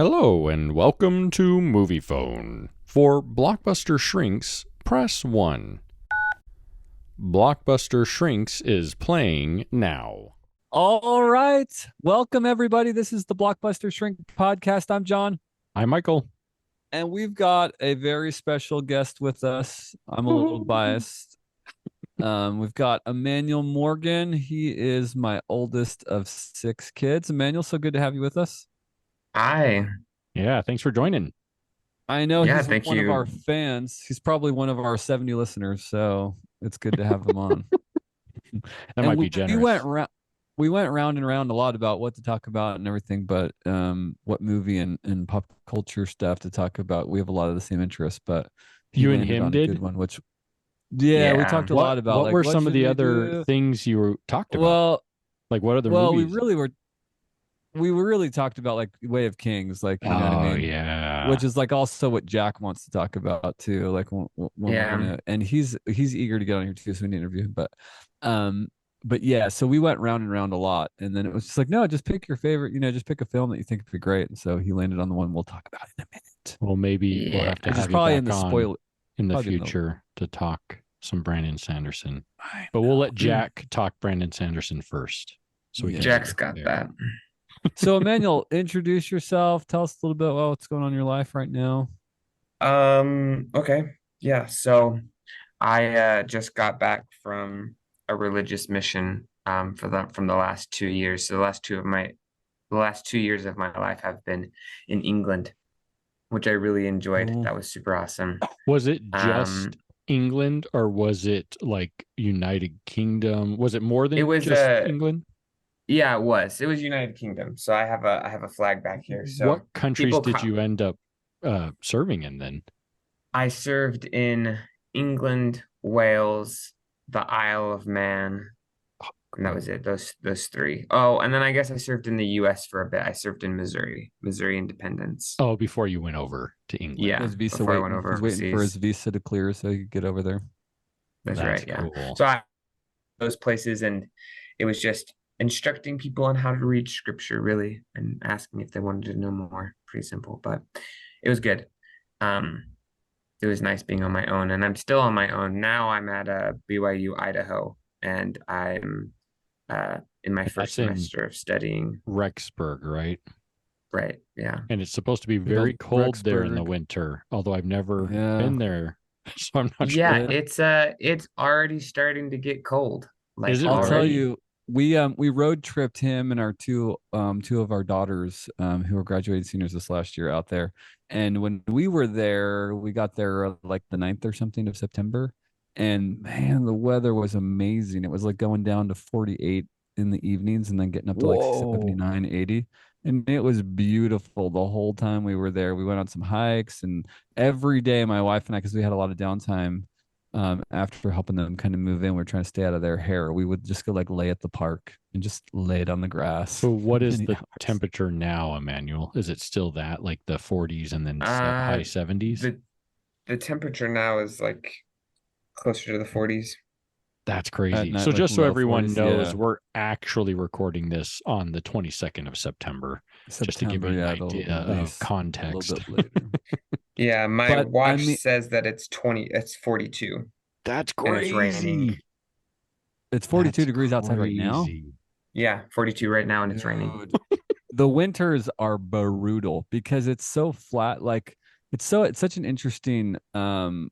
Hello and welcome to Movie Phone. For Blockbuster Shrinks, press 1. Blockbuster Shrinks is playing now. All right. Welcome, everybody. This is the Blockbuster Shrink podcast. I'm John, I'm Michael. and we've got a very special guest with us. I'm a little biased. We've got Emmanuel Morgan. He is my oldest of 6 kids. Emmanuel, so good to have you with us. Hi. Yeah, thanks for joining. I know Yeah, he's thank one of our you. fans. He's probably one of our 70 listeners, so it's good to have him on. That And might be we generous. went round and round a lot about what to talk about and everything, but what movie and pop culture stuff to talk about. We have a lot of the same interests, but he You and landed him on a good did? one, which yeah, we Yeah. talked a lot about What like were what some of should the we other do? things you talked about? Well, Like what other well, movies? we really talked about like Way of Kings, like you know what I Oh, mean? yeah. Which is like also what Jack wants to talk about too. Like when we're Yeah. gonna, and he's eager to get on here too, so we need to interview him. Um, but yeah, so we went round and round a lot, and then it was just like, no, just pick your favorite, just pick a film that you think would be great. And so he landed on the one we'll talk about in a minute, Well, maybe we'll Yeah. have to which is have you probably in back the on spoiler. in the Probably in the future to talk some Brandon Sanderson. I But we'll know. let Jack talk Brandon Sanderson first. So we can Yeah. Jack's start got there. that. So Emmanuel, introduce yourself. Tell us a little bit about what's going on in your life right now. Okay. Yeah, so I just got back from a religious mission from the last 2 years. So the last 2 years of my life have been in England, which I really enjoyed. Cool. That was super awesome. Was it just Um England or was it like United Kingdom? Was it more it than was just England? yeah, it was. It was United Kingdom. So I have a flag back here. What So countries people did come you end up serving in then? I served in England, Wales, the Isle of Man, and that was it. Those three. Oh, and then I guess I served in the US for a bit. I served in Missouri Independence. Oh, before you went over to England. Yeah, His visa before I went waiting. over He's waiting for his overseas. visa to clear so he could get over there. That's That's right, yeah. cool. So I those places, and it was just instructing people on how to read scripture, really, and asking if they wanted to know more. Pretty simple, but it was good. Um, it was nice being on my own, and I'm still on my own now. I'm at BYU, Idaho, and I'm in my first That's in semester of studying. Rexburg, right? Right, yeah. And it's supposed to be Big very old cold there in the Rexburg. winter, although I've never Yeah. been there, so I'm not Yeah, sure. it's already starting to get cold. Is Like it I'll tell really? already. you, we road tripped him and our two of our daughters who were graduating seniors this last year out there. And when we were there, we got there like the 9th or something of September. And man, the weather was amazing. It was like going down to 48 in the evenings and then getting up to like Whoa. 79, 80. And it was beautiful the whole time we were there. We went on some hikes and every day my wife and I, because we had a lot of downtime, after helping them kind of move in, we're trying to stay out of their hair. We would just go like lay at the park and just lay it on the grass So for what is many the hours. temperature now, Emmanuel? Is it still that, like the 40s and then Uh high 70s? the temperature now is like closer to the 40s. That's At crazy. night, So like just so low everyone 40s. knows, Yeah. we're actually recording this on the 22nd of September, just to give September, you an yeah, they'll idea of release a little context. bit later. Yeah, my But I watch mean, says that it's 42 That's and it's raining. crazy. it's 42 That's degrees outside right now. crazy. Yeah, 42 right now and it's raining. Dude, the winters are brutal because it's so flat. Like it's such an interesting the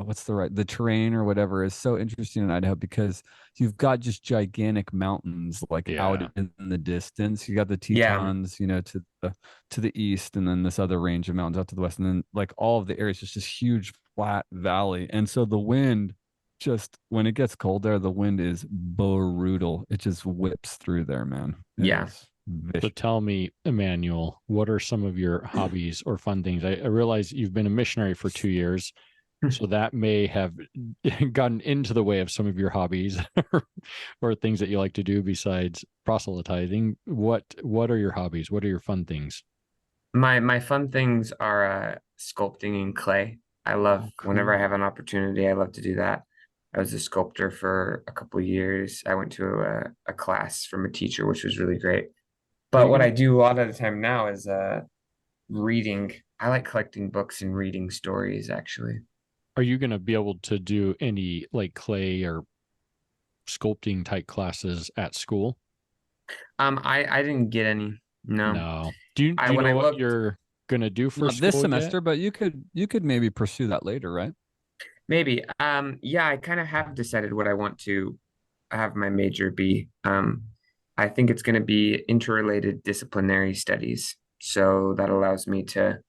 what's the terrain or whatever is so interesting in Idaho because you've got just gigantic mountains like out Yeah. in the distance. You got the Yeah, Tetons, to the east, and then this other range of mountains out to the west, and then like all of the areas just this huge flat valley. And so the wind just when it gets cold there, the wind is brutal. It just whips through there, man. It yeah. is So vicious. tell me, Emmanuel, what are some of your hobbies or fun things? I realize you've been a missionary for 2 years, so that may have gotten into the way of some of your hobbies or things that you like to do besides proselytizing. What are your hobbies? What are your fun things? My fun things are sculpting in clay. I love Oh, whenever I cool. have an opportunity, I love to do that. I was a sculptor for a couple of years. I went to a class from a teacher, which was really great. Are But you what I gonna do a lot of the time now is reading. I like collecting books and reading stories, actually. are you gonna be able to do any like clay or sculpting type classes at school? I didn't get any. No. No. Do I you when know I what looked, you're gonna do for Not this school yet? semester, but you could maybe pursue that later, right? maybe. Yeah, I kind of have decided what I want to have my major be. I think it's going to be interrelated disciplinary studies. So that allows me to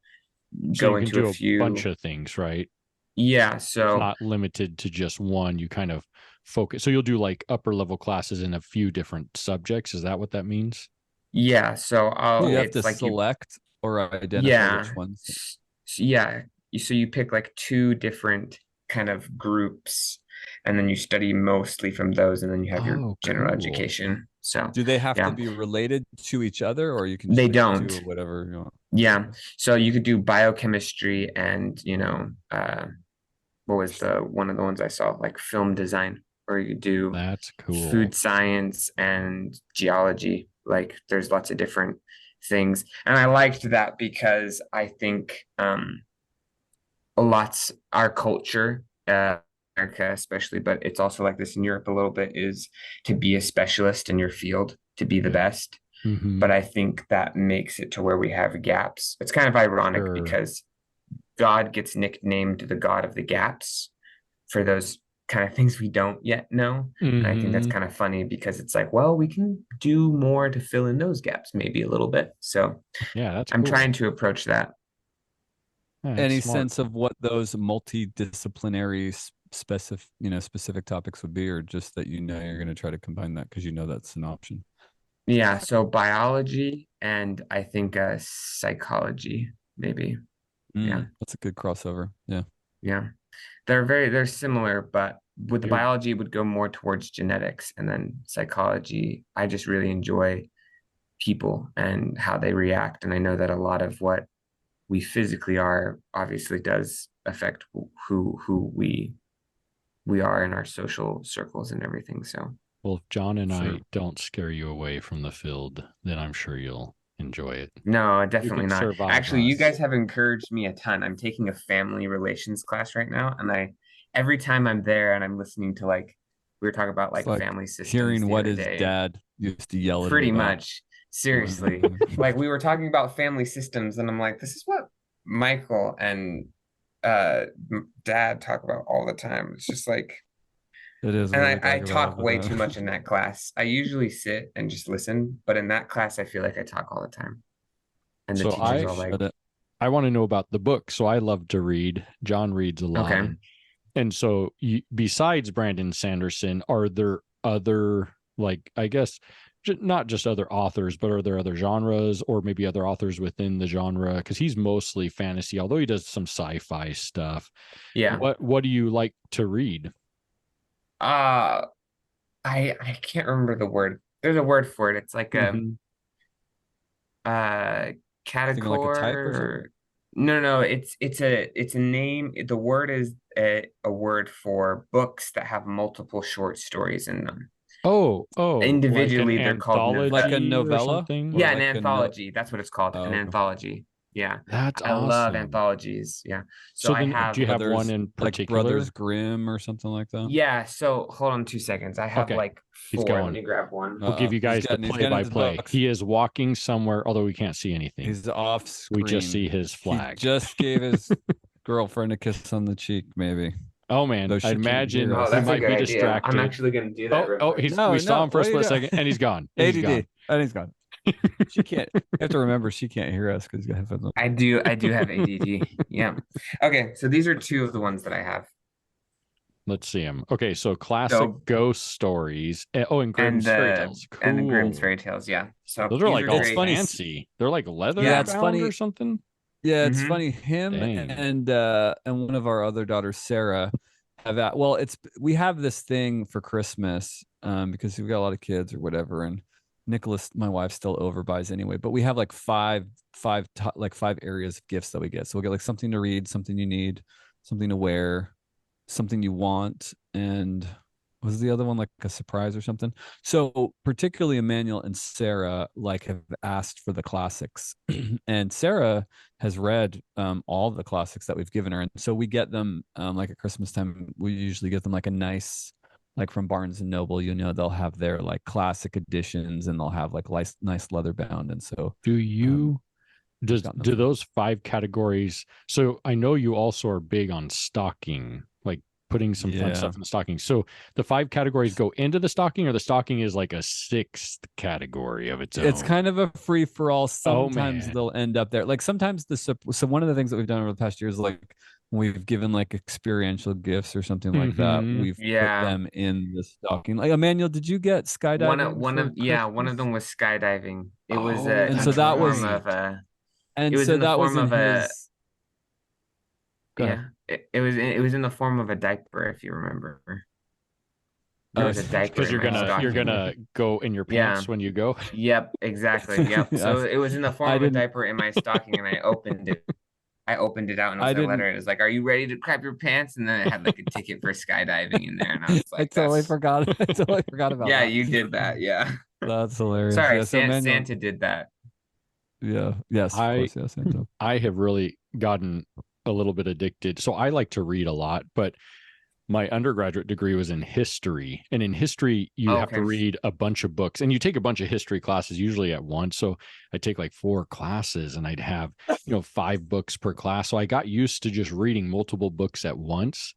So go you can into a do a bunch few. of things, right? Yeah, It's so not limited to just one. You kind of focus. So you'll do like upper level classes in a few different subjects. Is that what that means? yeah, so Do I'll you have to it's like you select or identify yeah. which ones? Yeah, so you pick like two different kind of groups and then you study mostly from those and then you have your Oh, general cool. education. So, Do they have to yeah, be related to each other, or you can they just do don't. whatever you want? Yeah. So you could do biochemistry and, what was the one of the ones I saw, like film design, or you could do That's food cool. science and geology. Like there's lots of different things. And I liked that because I think lots our culture, America especially, but it's also like this in Europe a little bit, is to be a specialist in your field, to be the Yeah. best. Mm-hmm. But I think that makes it to where we have gaps. It's kind of ironic Sure. because God gets nicknamed the God of the gaps for those kind of things we don't yet know. And I think that's Mm-hmm. kind of funny because it's like, well, we can do more to fill in those gaps, maybe a little bit. So Yeah, that's I'm trying cool. to approach that. Yeah, that's Any smart. sense of what those multidisciplinary specific topics would be, or just that you're going to try to combine that because that's an option? Yeah, so biology and I think psychology, maybe. Yeah, That's a good crossover. Yeah. yeah. They're similar, but with the You're biology it would go more towards genetics, and then psychology, I just really enjoy people and how they react. And I know that a lot of what we physically are obviously does affect who we are in our social circles and everything. So Well, if John and so I don't scare you away from the field, then I'm sure you'll enjoy it. no, You definitely can not. survive Actually, you us. guys have encouraged me a ton. I'm taking a family relations class right now, and every time I'm there and I'm listening to like we were talking about It's like like family systems hearing the what other his day. dad used to yell at him Pretty about. much, seriously. Like we were talking about family systems, and I'm like, this is what Michael and dad talk about all the time. It's just like It is and what I, we I talk about all talk the way too time. much in that class. I usually sit and just listen, but in that class, I feel like I talk all the time. And the So You teacher's gotta all shut like, it. I want to know about the book. So I love to read. John reads a lot, okay. and so besides Brandon Sanderson, are there other like I guess not just other authors, but are there other genres or maybe other authors within the genre? Because he's mostly fantasy, although he does some sci-fi stuff. Yeah. What do you like to read? Uh I can't remember the word. There's a word for it. It's like a Mm-hmm. uh Thinking like a type or something? catechor. No, it's a name. The word is a word for books that have multiple short stories in them. Like an Individually, they're called Like a anthology or novella something? or yeah, an like a no. anthology. That's what it's called, Oh, an okay. anthology. Yeah, That's I love awesome. anthologies. Yeah, so So I then, Like do have you have one in Brothers particular? Grimm or something like that. yeah. So hold on 2 seconds. I have Okay, like he's four. Let going. me grab one. We'll give you He's guys the getting he's getting his play-by-play. books. He is walking somewhere, although we can't see anything. He's off We just screen. see his He flag. just gave his girlfriend a kiss on the cheek, maybe. Oh man, Though I she can't hear imagine Oh, he us. that's a might good be idea. I'm distracted. actually gonna do that Oh, real oh, quick. he's No, we saw no. him for a What are you split doing? second, and he's gone. And he's ADD. gone. And he's gone. She can't. You have to remember she can't hear us because he's got headphones on. I do have ADD. Yeah. Okay, so these are two of the ones that I have. Let's see him. Okay, so classic So ghost stories. Oh, and and Grimm's fairy the tales. and the Grimm's Cool. fairy tales, yeah. So Those are these like are all It's great. funny. fancy. They're like leather Yeah, Yeah. it's bound or funny. something. Yeah, it's Mm-hmm. funny. Him Dang. and one of our other daughters, Sarah, have that. Well, we have this thing for Christmas, because we've got a lot of kids or whatever, and Nicholas, my wife, still overbuys anyway. But we have like five areas of gifts that we get. So we'll get like something to read, something you need, something to wear, something you want, and Was the other one like a surprise or something? So particularly Emmanuel and Sarah like have asked for the classics, and Sarah has read all the classics that we've given her, and so we get them like at Christmas time. We usually get them like a nice, like from Barnes and Noble. They'll have their like classic editions, and they'll have like nice leather bound, and so Do um, you we've gotten do them. those 5 categories? So I know you also are big on stocking, like putting some fun Yeah. stuff in the stocking. So the 5 categories go into the stocking, or the stocking is like a sixth category of its It's own? kind of a free for all. Oh Sometimes man. they'll end up there. Like sometimes so one of the things that we've done over the past years, like when we've given like experiential gifts or something like that, Hmm. we've put Yeah. them in the stocking. Like Emmanuel, did you get skydiving One for of yeah, one of Christmas? them was skydiving. It was Oh, And in so the that's that form was right. of it and was so in the that was form in of a his go ahead. yeah, it was in the form of a diaper, if you remember. There Oh, was a diaper Because in you're my gonna you're stocking. gonna go in your Yeah. pants when you go. Yep, exactly. Yep. I, So it was in the form I of a didn't diaper in my stocking, and I opened it. I opened it out, and it was I a letter. didn't And it was like, "Are you ready to crap your pants?" And then it had like a ticket for skydiving in there, and I was I like, totally "That's forgot. I totally forgot about yeah, that. you did that. Yeah. That's hilarious. Sorry, Yeah. So Emmanuel, Santa did that." yeah, yes, of I course, yes, Santa. I have really gotten a little bit addicted. So I like to read a lot, but my undergraduate degree was in history. And in history, you Oh, have to okay. read a bunch of books, and you take a bunch of history classes usually at once. So I take like 4 classes, and I'd have, 5 books per class. So I got used to just reading multiple books at once.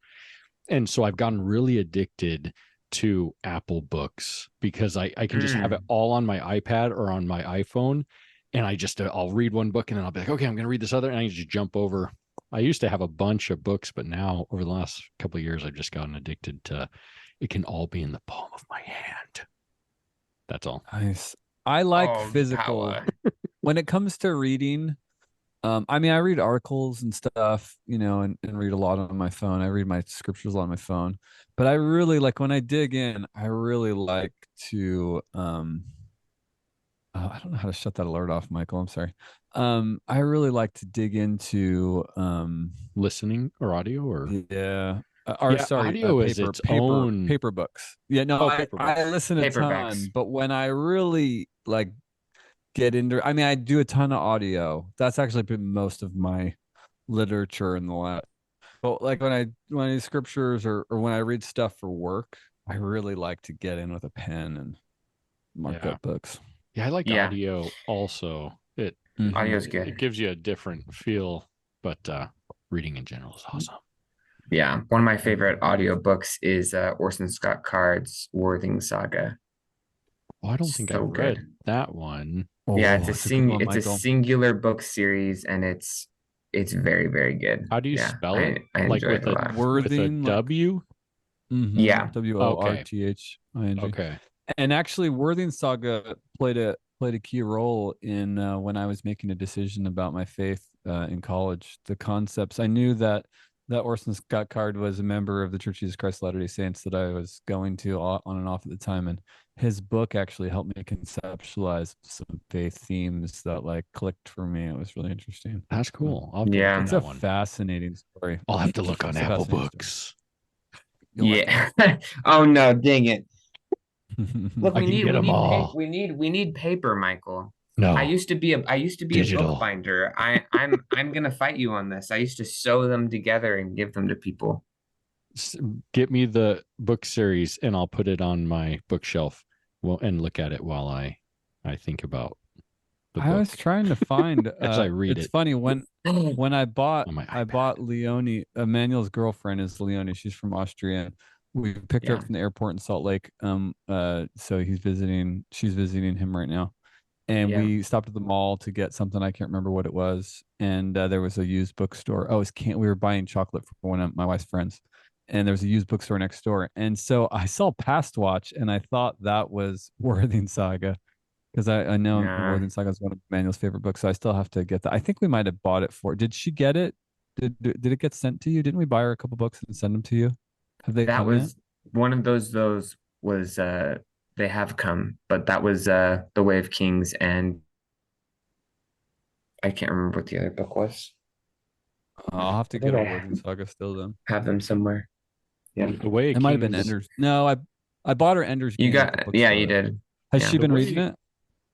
And so I've gotten really addicted to Apple Books because I can just have it Mm. all on my iPad or on my iPhone. And I'll read one book, and then I'll be like, okay, I'm going to read this other. And I just jump over. I used to have a bunch of books, but now over the last couple of years, I've just gotten addicted to it can all be in the palm of my hand. That's all. Nice. I like Oh, the physical power. when it comes to reading. I mean, I read articles and stuff, and read a lot on my phone. I read my scriptures a lot on my phone, but I really like when I dig in, I really like to, I don't know how to shut that alert off, Michael. I'm sorry. I really like to dig into, Listening or audio or yeah, or yeah, sorry, audio is paper, its own. paper books. Yeah, no, Oh, I paperbacks. listen a Paperbacks. ton, but when I really like get into, I mean, I do a ton of audio. That's actually been most of my literature in the last. But like when I do scriptures or when I read stuff for work, I really like to get in with a pen and mark Yeah. up books. Yeah, I like Yeah, audio also. Hmm. audio's It good. gives you a different feel, but reading in general is awesome. Yeah, one of my favorite audiobooks is Orson Scott Card's Worthing Saga. Well, I don't think So I've read good. that one. Yeah, Oh, it's a good one, it's a Michael. singular book series, and it's very, very good. How do you Yeah, spell it? I Like enjoy it a lot. with a Worthing, like W? Yeah. Okay. Worthing. Okay. And actually, Worthing Saga played a key role in when I was making a decision about my faith in college. The concepts I knew that Orson Scott Card was a member of the Church of Jesus Christ of Latter-day Saints that I was going to on and off at the time, and his book actually helped me conceptualize some faith themes that like clicked for me. It was really interesting. That's Uh, cool. I'll have to look at Yeah. It's a that one. fascinating story. I'll have to look on It's a Apple fascinating story. Books. You'll like Yeah. Oh no, dang it. it. Look, I can get them all. we need paper, Michael. No, I used to be a digital. bookbinder. I'm gonna fight you on this. I used to sew them together and give them to people. Get me the book series and I'll put it on my bookshelf and look at it while I think about the I was book trying to find as I read it's it funny when on my I iPad. bought Leonie, Emmanuel's girlfriend is Leonie. She's from Austria. We picked her Yeah. up from the airport in Salt Lake. So she's visiting him right now. And Yeah. we stopped at the mall to get something. I can't remember what it was. And there was a used bookstore. Oh, we were buying chocolate for one of my wife's friends. And there was a used bookstore next door. And so I saw Past Watch and I thought that was Worthing Saga because I know Nah. Worthing Saga is one of Manuel's favorite books. So I still have to get that. I think we might have bought it for. Did she get it? Did it get sent to you? Didn't we buy her a couple books and send them to you? Have they That come yet? was one of those was they have come, but that was The Way of Kings, and I can't remember what the other book was. I'll have I to get think a I Worthing Saga still then. have them somewhere. Yeah. The Way It of might have been Kings. Ender's. No, I bought her Ender's You Game at the got, yeah, you bookstore. did. Has Yeah. she The been reading way it?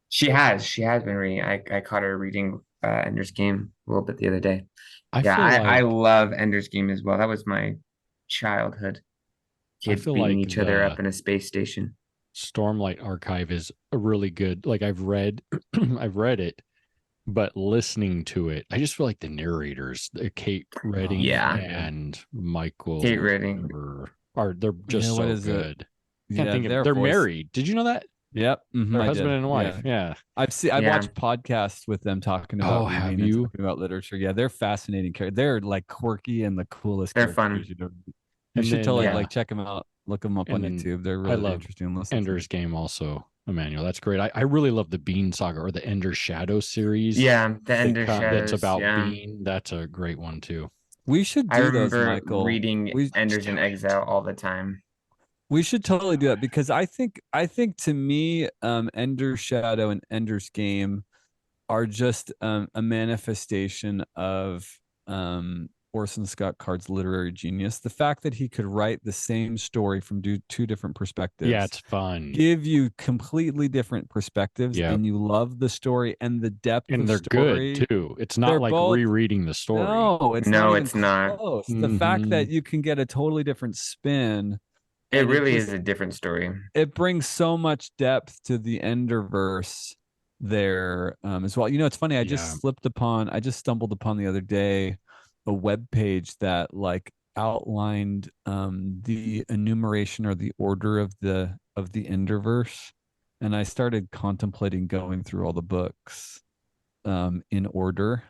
She has been reading. I caught her reading Ender's Game a little bit the other day. I Yeah, feel I like love Ender's Game as well. That was my childhood. I Kids feel beating like each other the up in a space station. Stormlight Archive is a really good. Like I've read, I've read it, but listening to it, I just feel like the narrators, Kate Redding Yeah. and Kate Michael, Redding. are they're Yeah, just what so is it? good. Can't Yeah, think of. their They're voice. married. Did you know that? Yep, They're I husband did. and wife. Yeah. I've Yeah. watched podcasts with them talking Oh, about have reading and you? talking about literature. Yeah, they're fascinating characters. They're like quirky and the coolest They're characters. fun. You And should then totally Yeah. like check them out. Look them up and on then YouTube. They're I really love interesting to listen to. Ender's Game also, Emmanuel. That's great. I really love the Bean Saga or the Ender Shadow series. Yeah, the Ender That's Shadows. about Yeah. Bean. That's a great one too. We should I do those, remember Michael. reading We Enders do in it. Exile all the time. we should totally do that because I think to me, Ender's Shadow and Ender's Game are just a manifestation of Orson Scott Card's literary genius. The fact that he could write the same story from two different Yeah, perspectives, it's fun. give you completely different perspectives, Yeah. and you love the story and the depth And of they're story. good too. It's They're not like both rereading the story. No, it's not No, even it's not. close. The fact Mhm. that you can get a totally different spin It and really is a different story. it brings so much depth to the Enderverse there as well. You know, it's funny. I Yeah. just stumbled upon the other day a web page that like outlined the enumeration or the order of the Enderverse, and I started contemplating going through all the books in order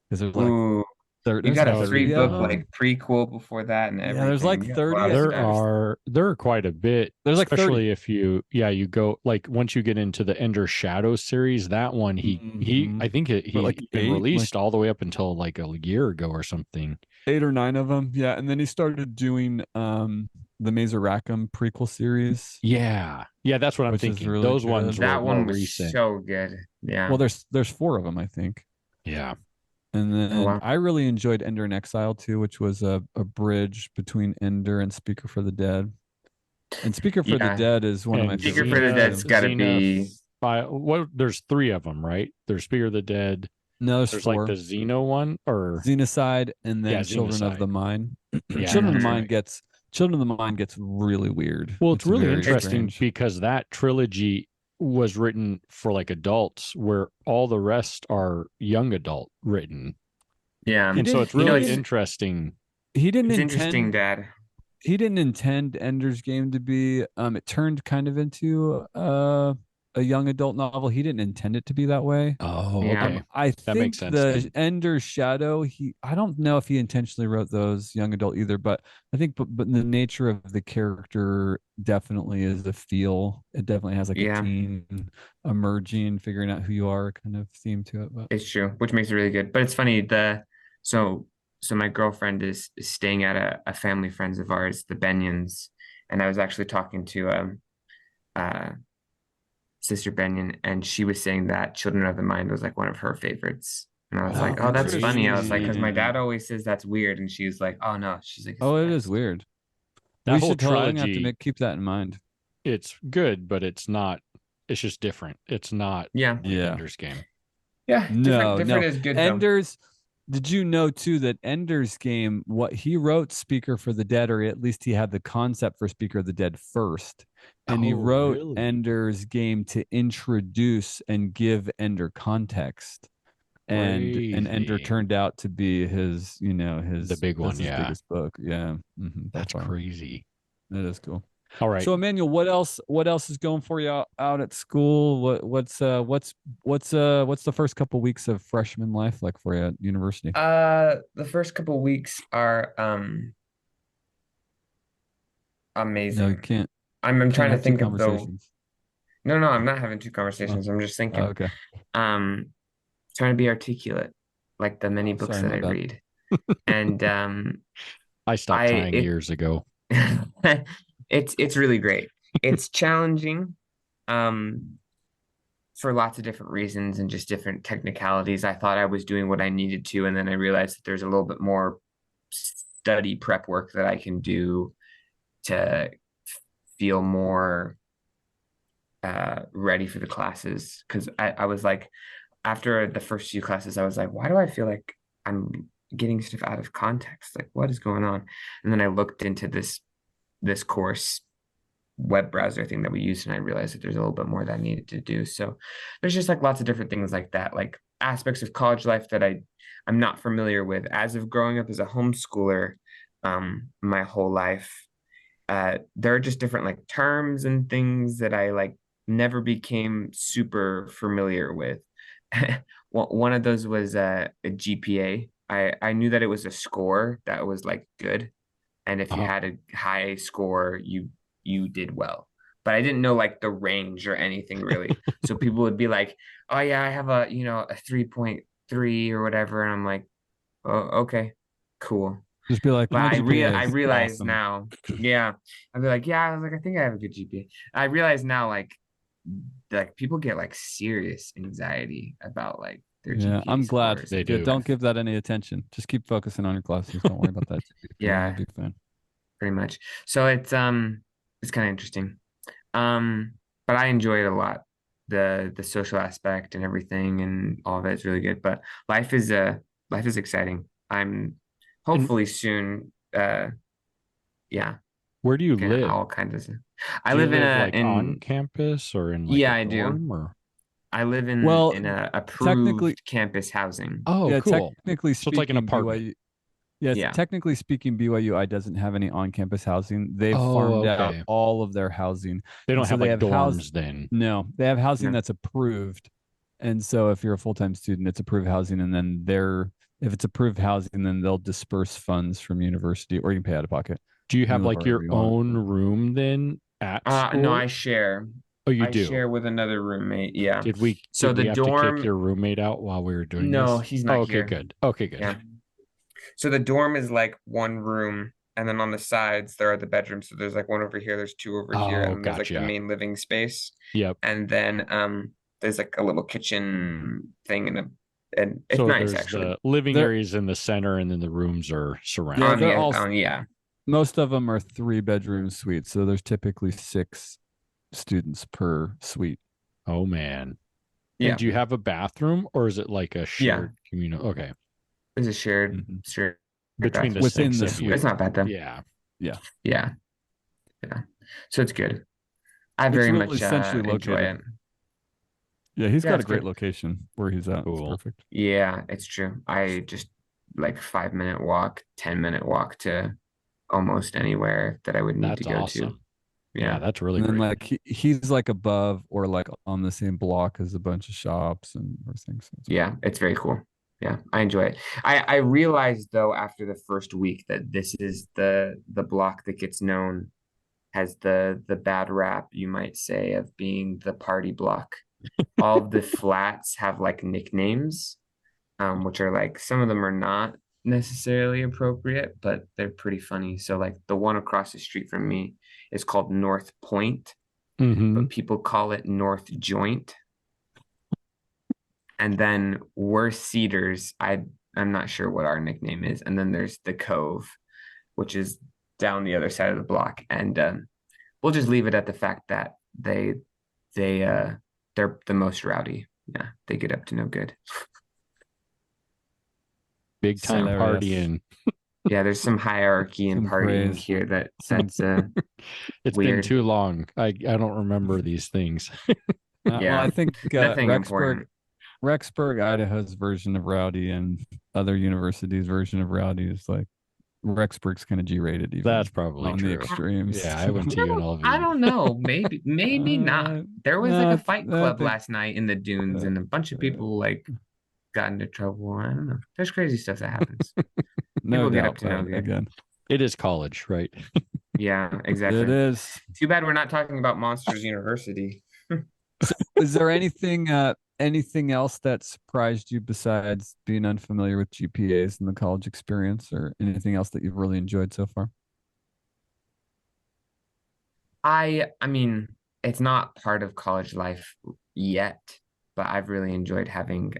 because there's like Ooh, you there's got like a That would three be 30 of book fun. them. like prequel before that and Yeah, there's like everything. You got a 30 lot of of There stuff. are quite a bit, There's like 30. especially if you you go like once you get into the Ender Shadow series, that one he Mhm. I think But like he's been released all the way up until like a year ago or something. 8 or 9 of them. Yeah, and then he started doing the Mazer Rackham prequel series, Yeah. Yeah, that's what I'm which is thinking. really Those ones good. were That more one was recent. so good. Yeah. Well, there's 4 of them, I think. Yeah. And Oh then wow. I really enjoyed Ender in Exile too, which was a bridge between Ender and Speaker for the Dead. And Speaker for the Yeah. Dead is one of my And Speaker favorite for the books Dead's too. got to be. What there's 3 of them, right? There's Spear of the Dead. No, there's There's like 4. the Xeno one or Xenocide and yeah, then Children of Xenocide. the Mind. Yeah, Children of that's the Mhm. Mind right. gets Children of the Mind gets really weird. Well, it's really very interesting strange. because that trilogy was written for like adults, where all the rest are young adult written, Yeah. and so it's You know, really it's interesting. He didn't it's interesting, intend Dad. he didn't intend Ender's Game to be it turned kind of into a young adult novel. He didn't intend it to be that way. Oh, Yeah. okay, I that makes think sense the then. Ender's Shadow, I don't know if he intentionally wrote those young adult either, but I think but the nature of the character definitely is a feel. It definitely has like a Yeah, teen emerging, figuring out who you are kind of theme to it. But it's true, which makes it really good. But it's funny, so so my girlfriend is staying at a family friends of ours, the Benyans, and I was actually talking to uh Sister Benyon, and she was saying that Children of the Mind was like one of her favorites. And I was oh, like, oh, that's funny. I was like, because my interesting. dad always says that's weird. And she was like, oh no. She's like, it's Oh, the it is best. weird. That We whole should totally I'm gonna have to trilogy, keep that in mind. it's good, but it's not. It's just different. It's not Yeah. like Yeah. Ender's Game. Yeah. No, Different is good though. Ender's. Did you know too that Ender's Game, what he wrote Speaker for the Dead, or at least he had the concept for Speaker of the Dead first, and he Oh, wrote really? Ender's Game to introduce and give Ender context. And Ender Crazy. turned out to be his, The big one, his yeah. biggest book. Yeah, by That's far. crazy. That is cool. All right. So Emmanuel, what else is going for you out at school? What's the first couple weeks of freshman life like for you at university? The first couple weeks are No, you amazing. can't I'm trying to have two think of the conversations. no, I'm not having two Oh, conversations. I'm just thinking. okay. Um trying to be articulate, like the many Oh, books sorry, that my I bad. read. And I stopped I trying it years ago. it's really great. It's challenging for lots of different reasons and just different technicalities. I thought I was doing what I needed to, and then I realized that there's a little bit more study prep work that I can do to feel more ready for the classes, because I was like, after the first few classes, I was like, why do I feel like I'm getting stuff out of context? Like, what is going on? And then I looked into this course web browser thing that we use, and I realized that there's a little bit more that I needed to do. So there's just like lots of different things like that, like aspects of college life that I'm not familiar with as of growing up as a homeschooler my whole life. There are just different like terms and things that I like never became super familiar with. One of those was a GPA. I knew that it was a score that was like good, and if you Uh-huh. had a high score, you did well. But I didn't know like the range or anything really. So people would be like, "Oh yeah, I have a 3.3 or whatever," and I'm like, "Oh, okay, cool." Just be like, But my GPA I is realize awesome. now, yeah, I'd be like, yeah, I was like, I think I have a good GPA. I realize now, like people get like serious anxiety about like their Yeah, GPA I'm glad. scores They and Yeah, do. don't give that any attention. Just keep focusing on your classes. Don't worry about that GPA. You'll yeah, be fine. pretty much. So it's kind of interesting. Um, but I enjoy it a lot. The social aspect and everything and all of it is really good. But life is exciting. I'm And hopefully soon yeah, where do you gonna live? all kinds of I Do you live live like on in campus or in like yeah, a I do. dorm or? I live Well, in a technically, approved campus housing. Oh, yeah, cool. technically So it's like an speaking, apartment. BYU, yes, Yeah. technically speaking, BYUI doesn't have any on-campus housing. They've Oh, farmed out okay. all of their housing. They And don't so have they like have house, dorms then. no, they have housing No. that's approved. And so if you're a full-time student, it's approved housing. And then if it's approved housing, then they'll disperse funds from university or you can pay out of pocket. Do you You have can live like wherever your you want. own room then at No, school? I share. Oh, you I do. share with another roommate. Yeah. So Did the we have to kick dorm, your roommate out while we were doing no, this? he's Oh, not okay, here. good. Okay, good. Yeah. So the dorm is like one room, and then on the sides there are the bedrooms. So there's like one over here, there's two over here, Oh, and then there's like the gotcha. main living space. Yep. And then there's like a little kitchen thing and it's So nice there's actually. the living They're areas in the center, and then the rooms are yeah, surrounding they're it. all Yeah. most of them are 3-bedroom suites. So there's typically 6 students per suite. Oh man. And Yeah. do you have a bathroom or is it like a Yeah. shared communal? Okay. It's a Mhm. shared Between the bathroom. Within six the of you. It's suite. not bad though. Yeah. Yeah. Yeah. Yeah. So it's good. I It's very really much centrally enjoy located. it. Yeah, he's Yeah, got a it's great good. location where he's at. It's Cool. perfect. Yeah, it's true. I just like 5 minute walk, 10 minute walk to almost anywhere that I would need to That's go to. awesome. Yeah, Yeah. that's really And then great. like he's like above or like on the same block as a bunch of shops and everything. So it's Yeah, it's very cool. Yeah, I enjoy it. I realized though after the first week that this is the block that gets known as the bad rap, you might say, of being the party block. All of the flats have like nicknames, which are like some of them are not necessarily appropriate, but they're pretty funny. So like the one across the street from me is called North Point, Mm-hmm. but people call it North Joint. And then we're Cedars. I'm not sure what our nickname is. And then there's the Cove, which is down the other side of the block. And we'll just leave it at the fact that they they're the most rowdy. Yeah, they get up to no good. Big time So hilarious. partying. yeah, there's some hierarchy and Some partying praise. here that's It's been weird. too long. I don't remember these things. Well, I Yeah, think nothing important. Rexburg, Idaho's version of rowdy and other universities' version of rowdy is like Rexburg's kind of G-rated even That's probably on the true. extremes. Yeah, I went to I UNLV. don't know. Maybe not. There was like a No, fight I club think last night in the dunes, uh, and a bunch of people like got into trouble. I don't know. There's crazy stuff that happens. no People get up doubt. to no But good. again, It is college, right? Yeah, it exactly. is. Too bad we're not talking about Monsters University. So, is there anything else that surprised you besides being unfamiliar with GPAs and the college experience, or anything else that you've really enjoyed so far? I mean, it's not part of college life yet, but I've really enjoyed having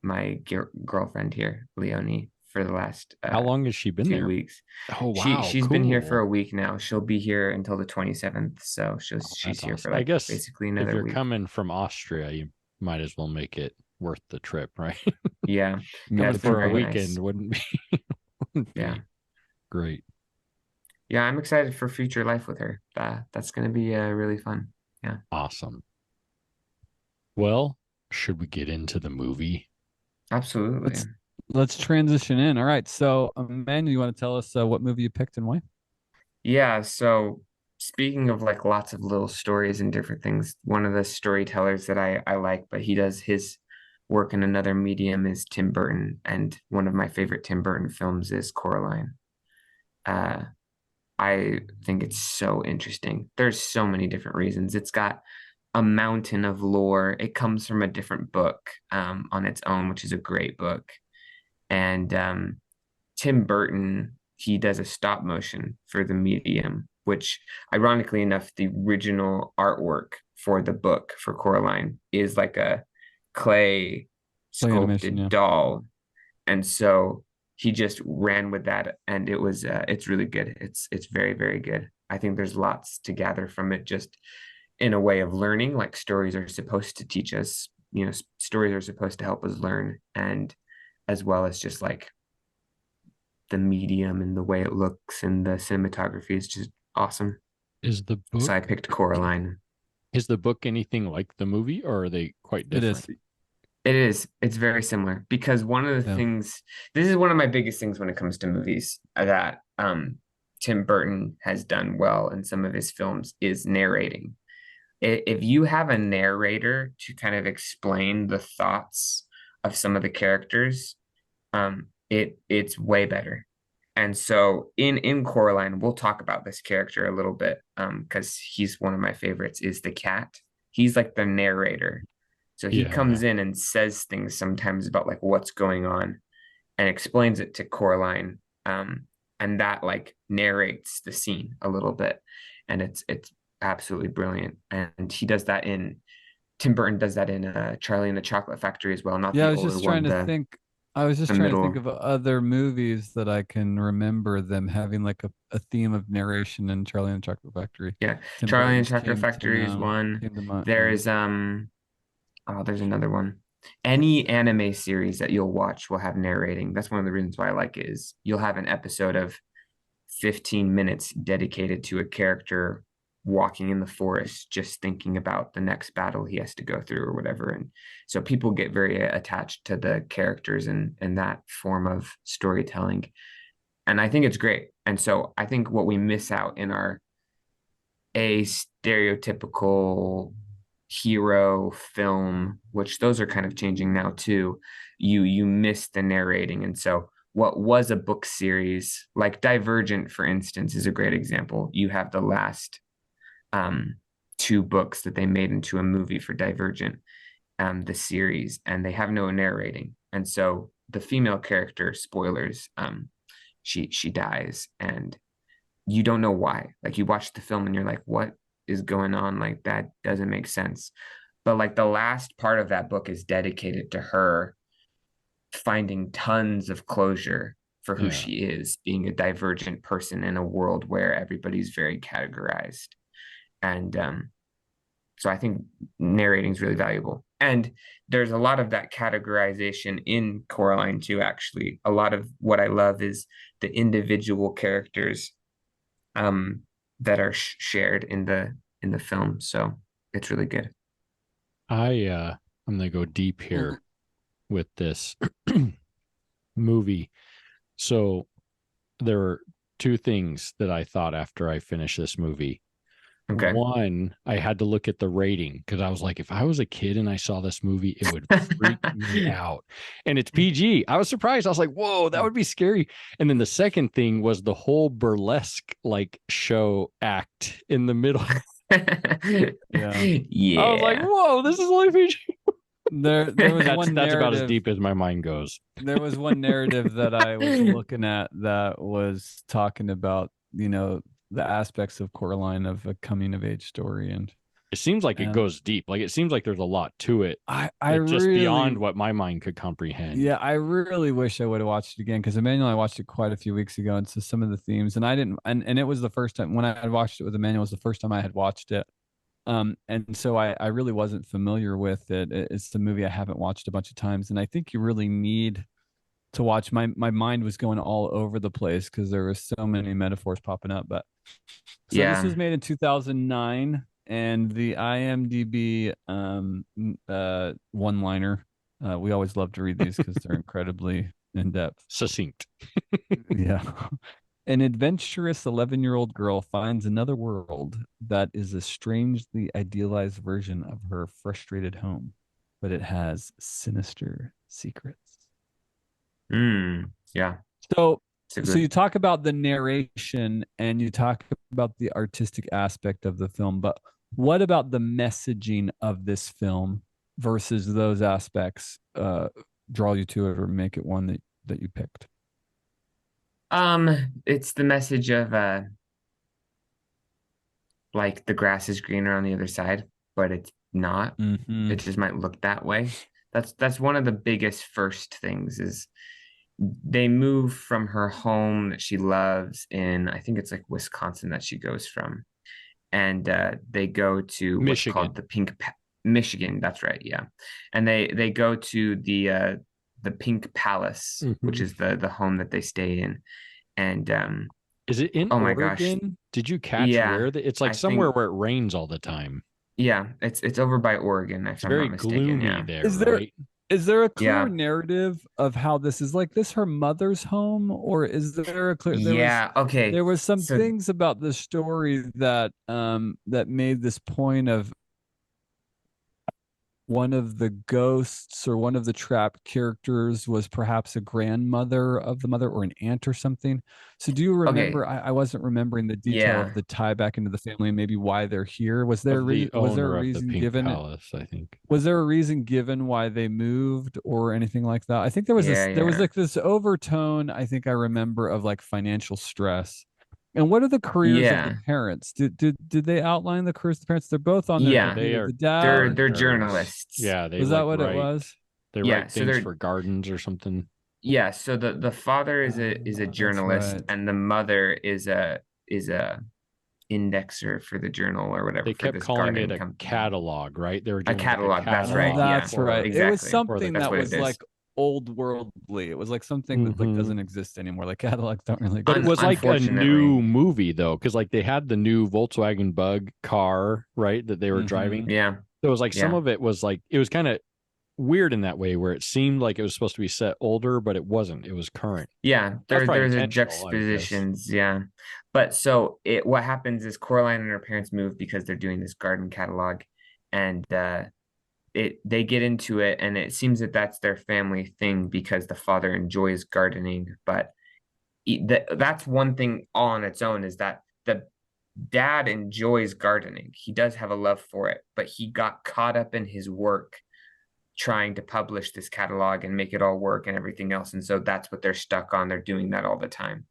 my girlfriend here, Leonie, for the last How long has she been 2 there? weeks. Oh, wow, She's been here for cool. a week now. She'll be here until the 27th, so Oh, she's that's here for awesome. I like guess basically if another you're week. coming from Austria, you might as well make it worth the trip, right? Yeah, yeah, Coming it's been for a very weekend nice. wouldn't be wouldn't Yeah, be great. yeah, I'm excited for future life with her. That's gonna be really fun. Yeah, Awesome. Well, should we get into the movie? absolutely. Let's transition in. All right. So, Emmanuel, you want to tell us what movie you picked and why? Yeah, so speaking of like lots of little stories and different things, one of the storytellers that I like, but he does his work in another medium is Tim Burton, and one of my favorite Tim Burton films is Coraline. Uh, I think it's so interesting. There's so many different reasons. It's got a mountain of lore. It comes from a different book on its own, which is a great book. And Tim Burton, he does a stop motion for the medium, which ironically enough, the original artwork for the book for Coraline is like a clay Play animation. sculpted Yeah. doll. And so he just ran with that and it's really good. It's very, very good. I think there's lots to gather from it just in a way of learning, like stories are supposed to teach us, stories are supposed to help us learn, and as well as just like the medium and the way it looks and the cinematography is just awesome. Is the So I book picked Coraline. is the book anything like the movie, or are they quite It is. different? It is. It's very similar because one of the Yeah. things, this is one of my biggest things when it comes to movies that Tim Burton has done well in some of his films is narrating. If you have a narrator to kind of explain the thoughts of some of the characters, it's way better. And so in Coraline, we'll talk about this character a little bit because he's one of my favorites, is the cat. He's like the narrator. So he Yeah. comes in and says things sometimes about like what's going on and explains it to Coraline. And that like narrates the scene a little bit. And it's absolutely brilliant. And he does that in Tim Burton does that in Charlie and the Chocolate Factory as well, not Yeah, the I was older just trying one, to the think. I was just the trying to think middle. of other movies that I can remember them having like a theme of narration in Charlie and the Chocolate Factory. Yeah, Tim Charlie and Burton's Chocolate Factory is one. came to mind. There's oh, there's another one. Any anime series that you'll watch will have narrating. That's one of the reasons why I like it is you'll have an episode of 15 minutes dedicated to a character walking in the forest, just thinking about the next battle he has to go through or whatever. And so people get very attached to the characters and that form of storytelling. And I think it's great. And so I think what we miss out in our a stereotypical hero film, which those are kind of changing now too, you miss the narrating. And so what was a book series, like Divergent, for instance, is a great example. You have the last um, two books that they made into a movie for Divergent, the series, and they have no narrating. And so the female character, spoilers, she dies, and you don't know why. Like you watch the film and you're like, what is going on? Like that doesn't make sense. But like the last part of that book is dedicated to her finding tons of closure for who Yeah. she is, being a divergent person in a world where everybody's very categorized. And so I think narrating is really valuable. And there's a lot of that categorization in Coraline too, actually. A lot of what I love is the individual characters um, that are shared in the film. So it's really good. I'm gonna go deep here with this movie. So there are two things that I thought after I finished this movie. Okay. One, I had to look at the rating because I was like, if I was a kid and I saw this movie, it would freak me out. And it's PG. I was surprised. I was like, whoa, that would be scary. And then the second thing was the whole burlesque like show act in the middle. Yeah. I was like, Yeah. whoa, this is only PG. There was one That's about as narrative. deep as my mind goes. There was one narrative that I was looking at that was talking about, the aspects of Coraline of a coming of age story. And It seems like it And goes deep. Like it seems like there's a lot to it. I It's just really, beyond what my mind could comprehend. yeah, I really wish I would have watched it again because Emmanuel, I watched it quite a few weeks ago, and so some of the themes, and I didn't, and it was the first time when I had watched it with Emmanuel, it was the first time I had watched it. And so I really wasn't familiar with it. It's the movie I haven't watched a bunch of times, and I think you really need to watch. My mind was going all over the place because there were so many metaphors popping up. But so this Yeah. was made in 2009, and the IMDb one liner. We always love to read these because they're incredibly in depth. Succinct. Yeah. An adventurous 11-year-old girl finds another world that is a strangely idealized version of her frustrated home, but it has sinister secrets. Yeah. So, It's a so you good. talk about the narration and you talk about the artistic aspect of the film, but what about the messaging of this film versus those aspects draw you to it or make it one that you picked? It's the message of like the grass is greener on the other side, but it's not. Mm-hmm. It just might look that way. That's one of the biggest first things is they move from her home that she loves in, I think it's like Wisconsin that she goes from, and they go to what's called Michigan. the Michigan. That's right, yeah. And they go to the Pink Palace, which Mhm. is the home that they stay in, and Is it in oh my gosh, Oregon? Did you catch yeah, where it's like I somewhere think where it rains all the time? yeah, it's over by Oregon, if It's I'm very not mistaken. gloomy Yeah, there, Is there right? is there a clear yeah, narrative of how this is like this her mother's home, or is there a clear yeah. Okay, there was some so things about the story that that made this point of one of the ghosts or one of the trapped characters was perhaps a grandmother of the mother or an aunt or something. So do you okay, remember? I wasn't remembering the detail of yeah, the tie back into the family and maybe why they're here. Of the Was there a owner of the reason Pink given? Palace, I think. Was there a reason given why they moved or anything like that? I think yeah, there was yeah, like this overtone, I think I remember, of like financial stress. And what are the careers of the yeah, parents? Did they outline the careers of the parents? They're both on their yeah. They computer. are The dad, They're gardeners. journalists. Yeah, they was that like what it write was? they Yeah, write so things they're for gardens or something. yeah, so the father is a That's journalist right. and the mother is a indexer for the journal or whatever They for kept this calling it gardening a company. catalog, right? They were A doing like a catalog, that's Oh, right. catalog Yeah, that's right. for It was exactly. the something That's that what garden. it was is. like old worldly. It was like something that like Hmm. doesn't exist anymore. Like catalogs don't really But it exist was like anymore. a Unfortunately. new movie though, because like they had the new Volkswagen Bug car, right, that they were Hmm. driving. Yeah, So it was like some yeah. of it was like it was kind of weird in that way where it seemed like it was supposed to be set older, but it wasn't. It was current. Yeah, That's probably there's a intentional, I would guess. juxtapositions, yeah. But so it what happens is Coraline and her parents move because they're doing this garden catalog and they get into it and it seems that that's their family thing because the father enjoys gardening, but that's one thing all on its own is that the dad enjoys gardening. He does have a love for it, but he got caught up in his work trying to publish this catalog and make it all work and everything else. And so that's what they're stuck on. They're doing that all the time.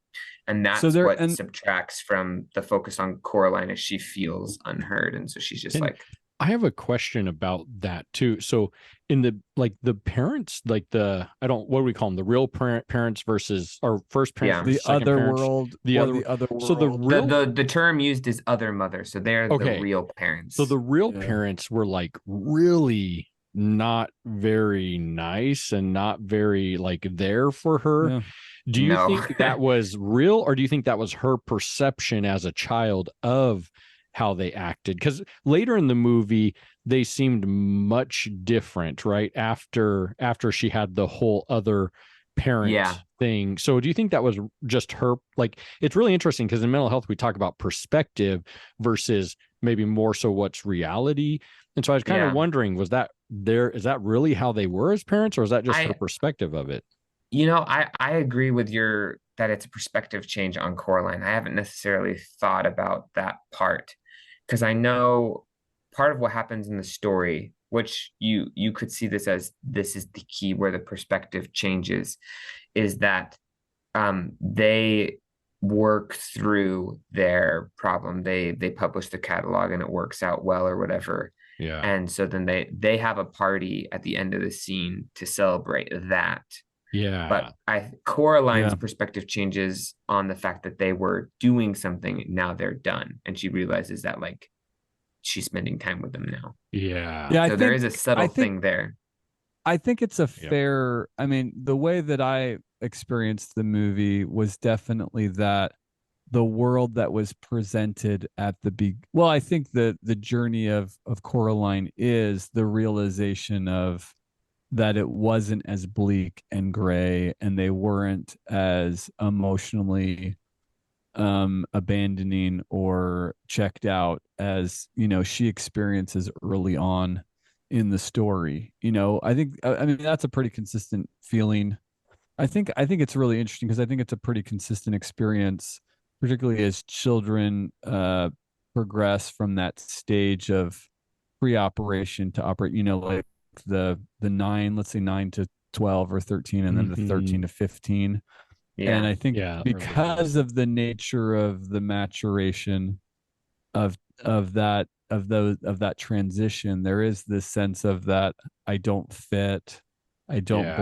And So that's there what and subtracts from the focus on Coraline as she feels unheard. And so she's just And like, I have a question about that too. So in the like the parents, like the I don't what do we call them? The real parents versus or first parents yeah. the versus second other parents. world The or other the other so the world. The real the term used is other mother. So they're the okay. real So parents. the real Yeah. parents were like really not very nice and not very like there for her. Yeah. Do you No. think that was real or do you think that was her perception as a child of how they acted? Because later in the movie, they seemed much different, right? After she had the whole other Yeah. parent thing. So do you think that was just her? Like, it's really interesting because in mental health, we talk about perspective versus maybe more so what's reality. And so I was kind of Yeah. wondering, is that really how they were as parents, or is that just her I perspective of it? I agree with your that it's a perspective change on Coraline. I haven't necessarily thought about that part because I know part of what happens in the story, which you could see this as this is the key where the perspective changes, is that they work through their problem. They publish the catalog and it works out well or whatever. Yeah. And so then they have a party at the end of the scene to celebrate that. Yeah. But Coraline's Yeah. perspective changes on the fact that they were doing something, now they're done. And she realizes that like she's spending time with them now. Yeah. Yeah, So there is a subtle thing there. I think it's a Yep. fair, I mean, the way that I experienced the movie was definitely that the world that was presented at the well, I think the journey of Coraline is the realization of that it wasn't as bleak and gray, and they weren't as emotionally abandoning or checked out as, you know, she experiences early on in the story. You know, I mean that's a pretty consistent feeling. I think it's really interesting because I think it's a pretty consistent experience, particularly as children progress from that stage of pre-operation to operate, you know, like the nine, let's say 9 to 12 or 13, and then the 13 to 15. And Yeah. I think Yeah. because of the nature of the maturation of that transition, there is this sense of that I don't fit, Yeah. I don't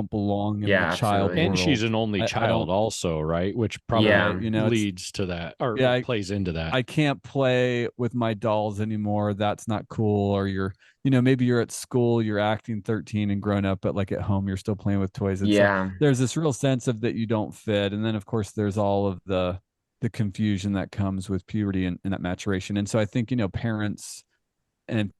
belong in the Yeah, child absolutely. And she's world. an only I child don't, also, right? Which Yeah. probably right, you know, it's leads to that or yeah, plays into that. I can't play with my dolls anymore. That's not cool. Or you're, you know, maybe you're at school, you're acting 13 and grown up, but like at home, you're still playing with toys. And so Yeah. there's this real sense of that you don't fit. And then of course there's all of the confusion that comes with puberty and that maturation. And so I think, you know, parents and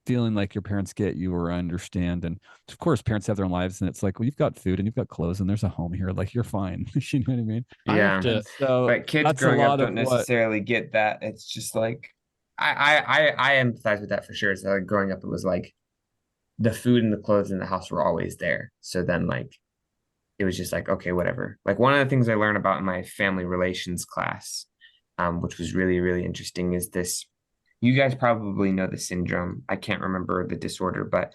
feeling like your parents get you or understand. And of course parents have their own lives and it's like, well, you've got food and you've got clothes and there's a home here. Like you're fine. You know what I mean? I have Yeah. to And so But kids that's a growing up lot don't of what, necessarily get that. It's just like I empathize with that for sure. So like growing up, it was like the food and the clothes in the house were always there. So then like it was just like, okay, whatever. Like one of the things I learned about in my family relations class, which was really, really interesting, is this. You guys probably know the syndrome. I can't remember the disorder, but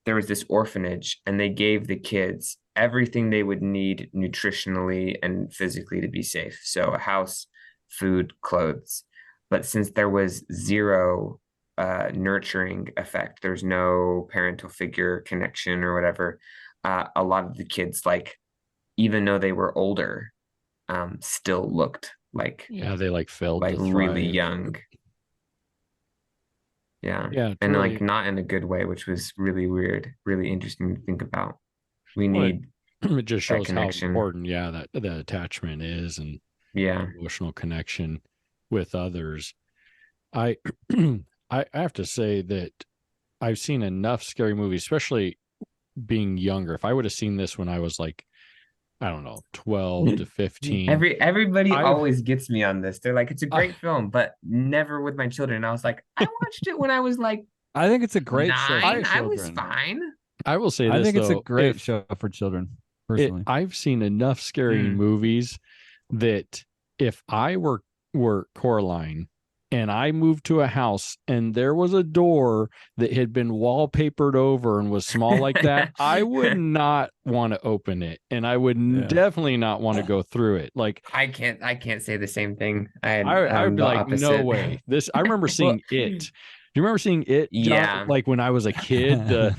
there was this orphanage and they gave the kids everything they would need nutritionally and physically to be safe. So a house, food, clothes. But since there was zero nurturing effect, there's no parental figure connection or whatever, a lot of the kids, like, even though they were older, still looked yeah, they like failed like to really thrive. young. Yeah. Yeah, it's And really like not in a good way, which was really weird, really interesting to think about. We well, need it just that shows how connection. important, yeah, that attachment is and Yeah. emotional connection with others. I I have to say that I've seen enough scary movies, especially being younger. If I would have seen this when I was like, I don't know, 12 to 15, Everybody I've always gets me on this. They're like, it's a I, great film, but never with my children. And I was like, I watched it when I was like I think it's a great show for nine. I I was children. fine. I will say I this think it's a though, great if show for children, it personally. I've seen enough scary Mm. movies that if I were Coraline and I moved to a house and there was a door that had been wallpapered over and was small like that, I would not want to open it and I would Yeah. definitely not want to go through it. Like I can't say the same thing. I would I'm be the like, no opposite. way. This I remember Well, seeing it. Do you remember seeing it, John? Yeah, Like when I was a kid, the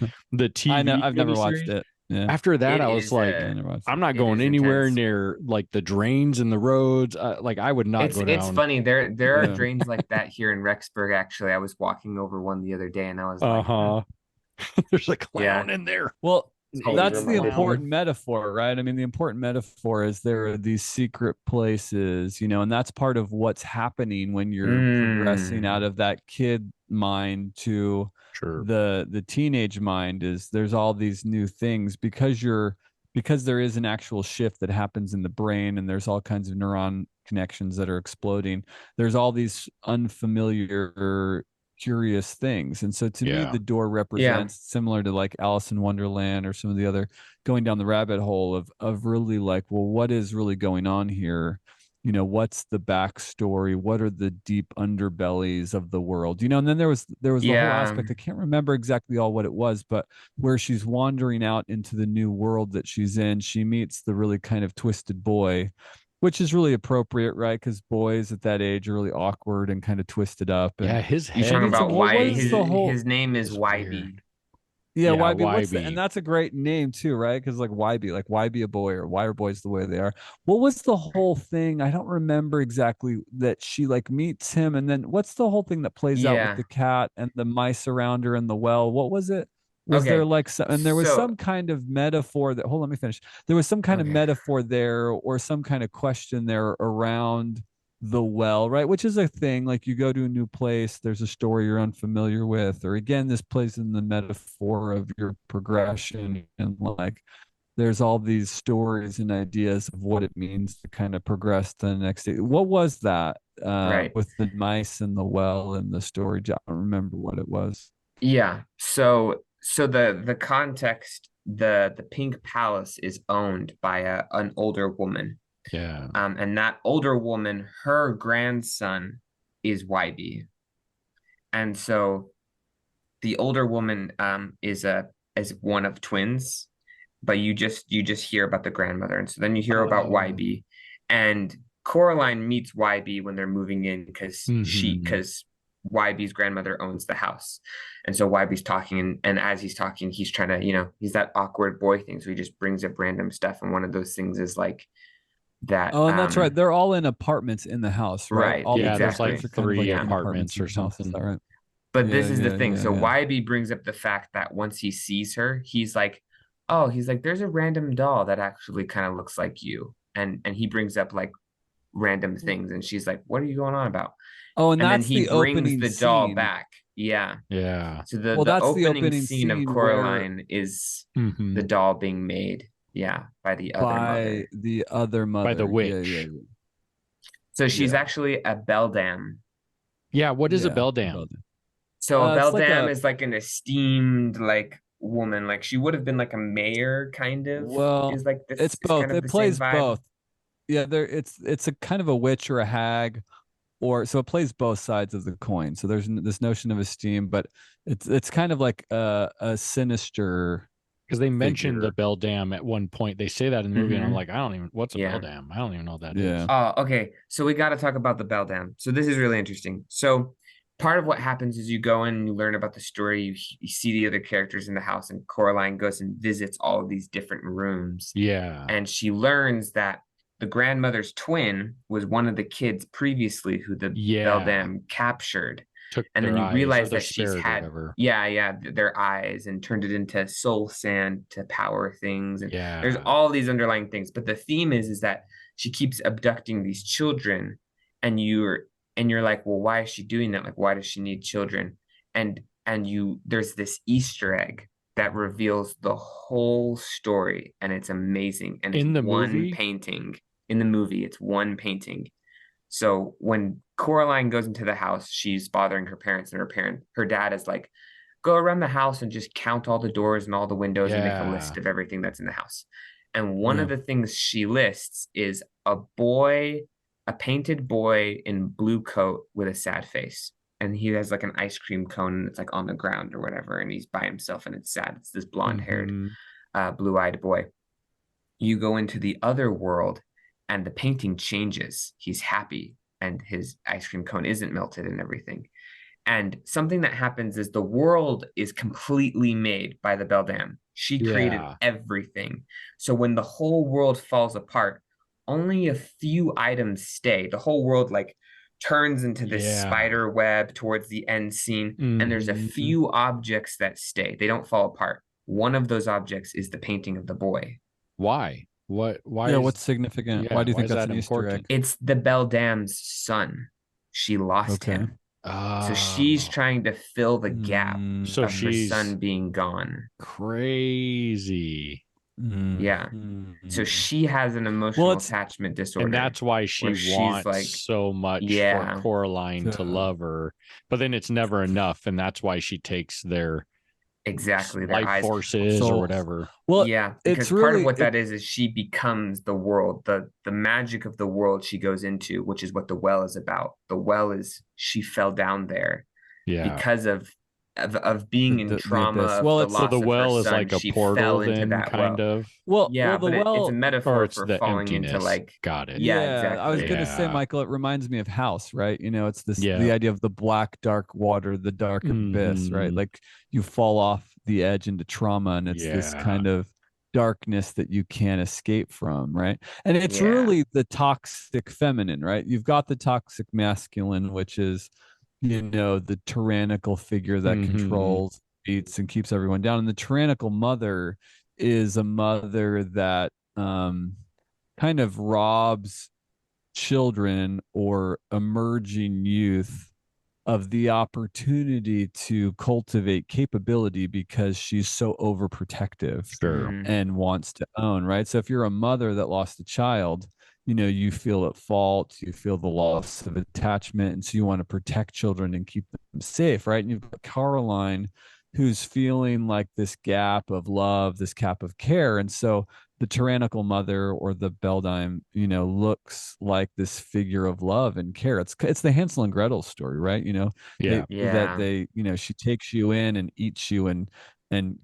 I know. TV I've never watched miniseries. it. Yeah, After that, it I was is like, I never watched I'm it. not it going is anywhere intense. near like the drains and the roads. Like I would not go It's down. funny. There are Yeah. drains like that here in Rexburg. Actually, I was walking over one the other day, and I was like, Uh-huh. There's a yeah, clown in there. Well, it Always totally a that's the reminded me. important metaphor, right? I mean, the important metaphor is there are these secret places, you know, and that's part of what's happening when you're progressing Mm, out of that kid mind to Sure. the teenage mind. Is there's all these new things because there is an actual shift that happens in the brain and there's all kinds of neuron connections that are exploding. There's all these unfamiliar curious things. And so to me, Yeah. the door yeah, represents similar to like Alice in Wonderland or some of the other going down the rabbit hole of really like, well, what is really going on here? You know, what's the backstory? What are the deep underbellies of the world? You know, and then there was the whole yeah, aspect. I can't remember exactly all what it was, but where she's wandering out into the new world that she's in, she meets the really kind of twisted boy which is really appropriate, right? Because boys at that age are really awkward and kind of twisted up. Yeah, And his You head talking meets him. about What why was the whole? his name is is YB. weird. Yeah, Yeah, YB. What's the? And YB. that's a great name too, right? Because like YB, like why be a boy, or why are boys the way they are? What was the whole thing? I don't remember exactly that she like meets him, and then what's the whole thing that plays out with Yeah. the cat and the mice around her in the well? What was it? Was there Okay. like some, and there was So some kind of metaphor that, hold on, let me finish. There was some kind of okay. metaphor there, or some kind of question there around the well, right? Which is a thing. Like you go to a new place, there's a story you're unfamiliar with, or again, this plays in the metaphor of your progression, and like there's all these stories and ideas of what it means to kind of progress to the next day. What was that Right. with the mice and the well and the story? I don't remember what it was. Yeah. So the context, the Pink Palace is owned by an older woman. Yeah. And that older woman, her grandson is YB. And so the older woman is one of twins, but you just hear about the grandmother, and so then you hear about Oh. YB, and Coraline meets YB when they're moving in Mm-hmm. because YB's grandmother owns the house, and so YB's talking, and as he's talking, he's trying to he's that awkward boy thing, so he just brings up random stuff, and one of those things is like that Oh, and that's right. They're all in apartments in the house, right? right, All the Yeah, there's like characters exactly, are kind of like 3 yeah. in apartments apartments in or the house. Is something. that right? But Yeah, this is the yeah, thing. yeah, So yeah. YB brings up the fact that once he sees her, he's like, "Oh, he's like, there's a random doll that actually kind of looks like you." And he brings up like random things, and she's like, "What are you going on about?" Oh, and And then that's he the brings opening the doll scene. back. Yeah. Yeah. So the Well, the that's the opening opening scene of scene where Coraline is Mm-hmm. the doll being made, yeah, by the other by mother. the other By the mother. Yeah, yeah, witch. So she's yeah, actually a beldam. Yeah, what is a yeah. beldam? So a It's like beldam a, is like an esteemed like woman. Like she would have been like a mayor, kind of, well, is like it's this is kind both. of It the same plays vibe. both. Yeah, there it's a kind of a witch or a hag, or so it plays both sides of the coin. So there's this notion of esteem, but it's kind of like a sinister Because they mentioned the figure. beldam at one point. They say that in the movie, and I'm Hmm. like, I don't even, what's a Yeah. beldam? I don't even know what that Yeah. is. Oh, okay. So we got to talk about the beldam. So this is really interesting. So part of what happens is you go in and you learn about the story. You see the other characters in the house, and Coraline goes and visits all of these different rooms, Yeah. and she learns that the grandmother's twin was one of the kids previously who the Yeah. beldam captured. Took And then their you eyes or realize their that she's spirit or had, whatever. yeah, their eyes and turned it into soul sand to power things. And there's Yeah. all these underlying things. But the theme is that she keeps abducting these children, and you're like, well, why is she doing that? Like, why does she need children? And there's this Easter egg that reveals the whole story, and it's amazing. And it's In the one movie? painting in the movie. It's one painting. So when Coraline goes into the house, she's bothering her parents, and her dad is like, go around the house and just count all the doors and all the windows and make a Yeah. list of everything that's in the house. And one Yeah. of the things she lists is a boy, a painted boy in blue coat with a sad face. And he has like an ice cream cone that's like on the ground or whatever, and he's by himself and it's sad. It's this blonde-haired, Mm-hmm. blue-eyed boy. You go into the other world and the painting changes. He's happy and his ice cream cone isn't melted and everything. And something that happens is the world is completely made by the beldam. She created Yeah. everything. So when the whole world falls apart, only a few items stay. The whole world like turns into this Yeah. spider web towards the end scene, and there's a Mm-hmm. few objects that stay. They don't fall apart. One of those objects is the painting of the boy. Why? Why Yeah, is, what's significant? Why yeah, do you why think is that's that an Easter egg? important? It's the beldam's son. She lost Okay. him. So she's Oh, trying to fill the gap so of her she's son being gone. crazy. Yeah. So she has an Well, emotional it's attachment And disorder that's why she where she's wants like, so much for yeah, Coraline to yeah. love her, but then it's never enough, and that's why she takes their exactly, their life eyes. forces or Souls. whatever. Well, Yeah, because it's part of really what it. that is she becomes the world, the magic of the world she goes into, which is what the well is about. The well is she fell down there Yeah. because of of being in the trauma abyss. of Well, the it's So loss the of her well is son. like a She fell portal into then, that kind well. of, Yeah, the but it's a well. or metaphor it's for the falling into emptiness. like, Got it. yeah, Yeah, I was exactly. gonna say, Yeah. Michael, it reminds me of House, right? You know, it's the Yeah. idea of the black, dark water, the dark abyss, right? Hmm. Like you fall off the edge into trauma, and it's this Yeah. kind of darkness that you can't escape from, right? And it's Yeah. really the toxic feminine, right? You've got the toxic masculine, which is, you know, the tyrannical figure that Hmm. controls, beats, and keeps everyone down. And the tyrannical mother is a mother that kind of robs children or emerging youth of the opportunity to cultivate capability because she's so overprotective Sure. Hmm. and wants to own, right? So if you're a mother that lost a child, you know, you feel at fault, you feel the loss of attachment, and so you want to protect children and keep them safe, right? And you've got Caroline who's feeling like this gap of love, this gap of care. And so the tyrannical mother or the beldame, you know, looks like this figure of love and care. It's the Hansel and Gretel story, right? You know, Yeah. Yeah. you know, she takes you in and eats you, and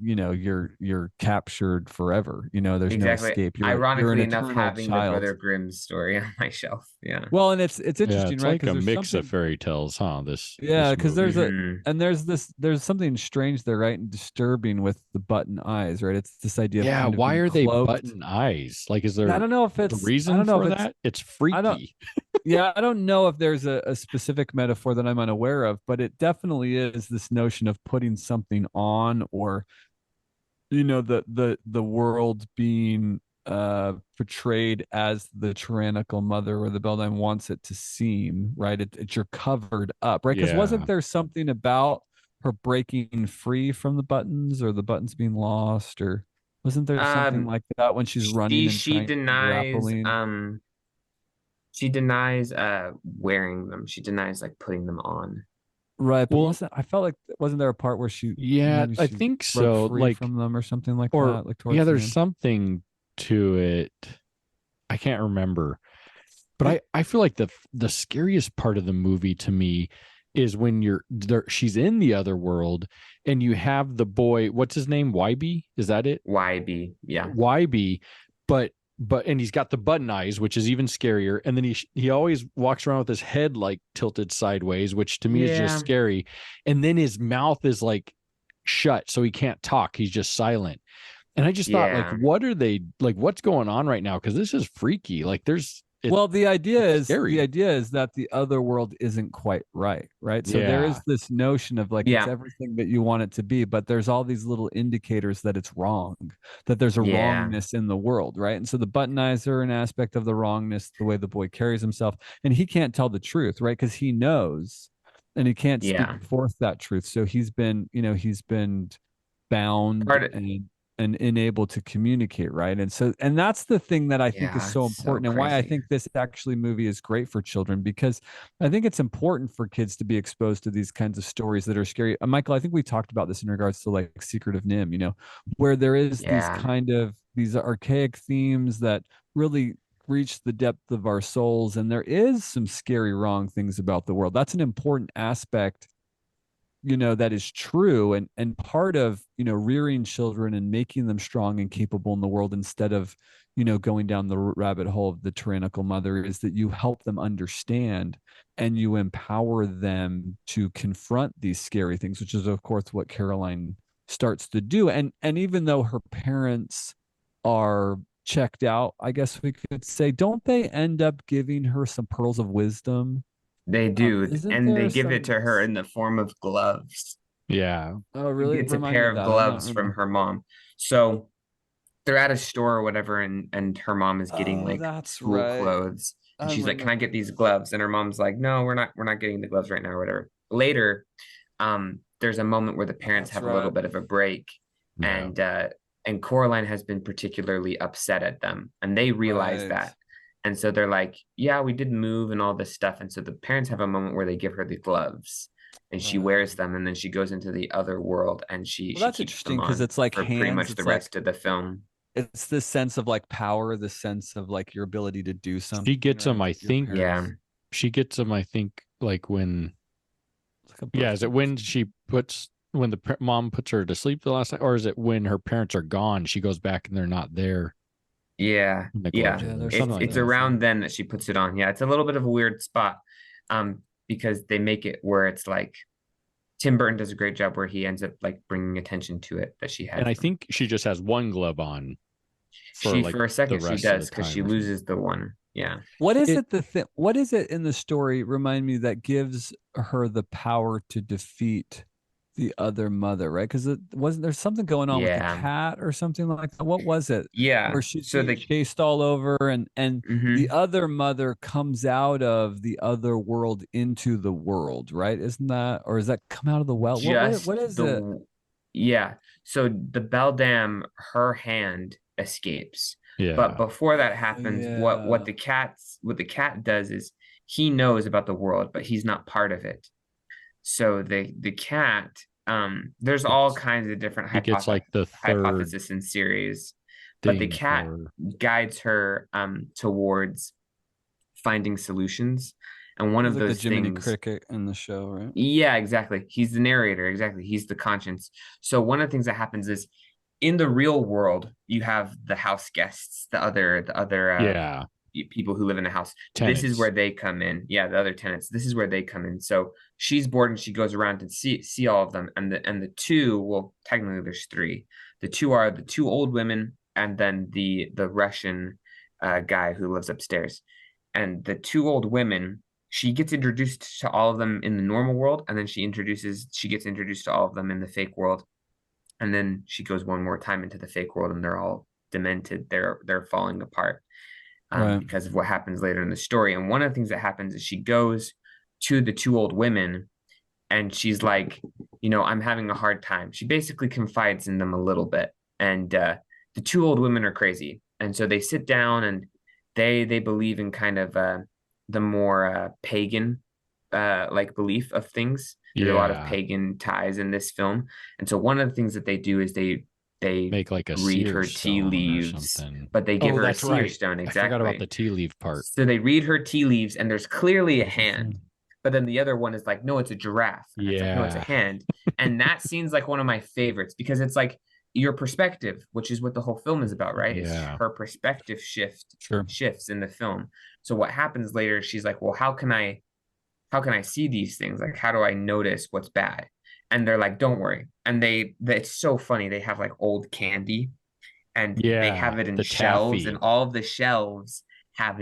you know you're captured forever. You know, there's no Exactly. escape. You're an Ironically enough, eternal having the child. Brother Grimm's story on my shelf. Yeah. Well, and it's Yeah. interesting, It's right? like Because a there's mix of something, fairy tales, huh? yeah, This because movie. there's something strange there, right? And disturbing with the button eyes, right? It's this idea of Yeah. kind of Why being are they cloaked. button eyes? Like, is Yeah, there a I reason don't know if for it's that? It's I don't freaky. yeah, I don't know if there's a specific metaphor that I'm unaware of, but it definitely is this notion of putting something on, or you know, the world being portrayed as the tyrannical mother or the beldame wants it to seem, right? You're covered up, right? Because wasn't Yeah. there something about her breaking free from the buttons, or the buttons being lost, or wasn't there something Um, like that when she's running and she trying and denies grappling? she denies wearing them. She denies like putting them on. Right, but Well, wasn't I felt like wasn't there a part where she yeah, maybe I she think broke so. free Like, from them or something like or that, like yeah, towards the there's end? something to it. I can't remember. But I feel like the scariest part of the movie to me is when you're there, she's in the other world and you have the boy, what's his name? YB? Is that it? YB. Yeah. YB, but and he's got the button eyes, which is even scarier. And then he always walks around with his head like tilted sideways, which to me is just Yeah. scary. And then his mouth is like shut, so he can't talk. He's just silent. And I just thought, like, Yeah. what are they like? What's going on right now? Because this is freaky. Like, Well, it's the scary. idea is that the other world isn't quite right, right? So there Yeah, is this notion of like it's Yeah. everything that you want it to be, but there's all these little indicators that it's wrong, that there's a Yeah. wrongness in the world, right? And so the button eyes are an aspect of the wrongness, the way the boy carries himself, and he can't tell the truth, right? Because he knows, and he can't speak Yeah. forth that truth. So he's been, you know, he's been bound Part of, and unable to communicate, right? And so and that's the thing that I think is yeah, so it's so important, and why I crazy. think this actually movie is great for children, because I think it's important for kids to be exposed to these kinds of stories that are scary. Michael, I think we talked about this in regards to like Secret of Nim, you know, where there is Yeah. these archaic themes that really reach the depth of our souls, and there is some scary wrong things about the world. That's an important aspect, you know, that is true, and part of, you know, rearing children and making them strong and capable in the world, instead of, you know, going down the rabbit hole of the tyrannical mother, is that you help them understand and you empower them to confront these scary things, which is of course what Caroline starts to do. And even though her parents are checked out, I guess we could say, don't they end up giving her some pearls of wisdom? They do. Isn't And they there give it some? to her in the form of gloves. yeah, Oh, She really? gets a Remind me pair of of that. I'm not gloves from remember. her mom. So they're at a store or whatever, and her mom is getting Oh, like that's school right. clothes. And I'm she's like, "Can I get remembering these this. gloves?" And her mom's like, "No, we're not getting the gloves right now, or whatever." Later, there's a moment where the parents That's have a little right. bit of a break, yeah, and Coraline has been particularly upset at them, and they realize Right. that. And so they're like, "Yeah, we did move and all this stuff." And so the parents have a moment where they give her the gloves, and she wears Right. them, and then she goes into the other world, and she Well, she that's keeps interesting them because on it's like for pretty hands. much the It's like rest of the film. it's this sense of like power, the sense of like your ability to do something, she gets them. right? I That your think Yeah. parents, she gets them. I think like when it's like a yeah, is it birthday when gift. she puts when the mom puts her to sleep the last time, or is it when her parents are gone? She goes back and they're not there. Yeah, And the gloves yeah. are Yeah, there, there's something It's like something it's that. like around that. then that she puts it on. Yeah, it's a little bit of a weird spot, because they make it where it's like Tim Burton does a great job where he ends up like bringing attention to it that she And has I them. think she just has one glove on for She like for a the second she rest of the does because she time or something. loses the one. Yeah. What is It it what is it in the story, remind me, that gives her the power to defeat the other mother, right? Because it wasn't there something going on with the Yeah. cat or something like that. What was it? Yeah. Where she's So being the chased all over, and the mhm. other mother comes out of the other world into the world, right? Isn't that, or is that come out of the well? What Just is it? yeah. So the beldam, her hand escapes. But yeah. before that happens, Yeah. what the cat does is he knows about the world, but he's not part of it. So the cat, there's all It's kinds of different he gets like the third hypothesis and series, but the thing cat for guides her towards finding solutions. And one He's of like the those Jiminy things, Cricket in the show, right? yeah, exactly. He's the narrator, exactly. He's the conscience. So one of the things that happens is in the real world, you have the house guests, the other yeah people who live in the house. This is where tenants. they come in. Yeah, the other tenants. This is where they come in. So she's bored and she goes around to see all of them. And the two, well, technically there's three. The two are the two old women and then the Russian guy who lives upstairs. And the two old women, she gets introduced to all of them in the normal world, and then she gets introduced to all of them in the fake world. And then she goes one more time into the fake world and they're all demented. They're falling apart, Right. because of what happens later in the story. And one of the things that happens is she goes to the two old women and she's like, I'm having a hard time. She basically confides in them a little bit. And the two old women are crazy. And so they sit down and they believe in kind of the more pagan like belief of things. There's a lot of Yeah. pagan ties in this film. And so one of the things that they do is they Make like a read seer her tea stone or leaves, something. but they give Oh, her a that's seer right. stone. I forgot about Exactly. the tea leaf part. So they read her tea leaves, and there's clearly a There's a hand. thing. But then the other one is like, no, it's a giraffe. And it's like, no, it's a Yeah. hand. And that scene's like one of my favorites because it's like your perspective, which is what the whole film is about, right? It's Yeah. her perspective Sure. shifts in the film. So what happens later, she's like, well, how can I see these things? Like, how do I notice what's bad? And they're like, don't worry. And it's so funny. They have like old candy and they Yeah. have it in The shelves, and taffy. all of the shelves have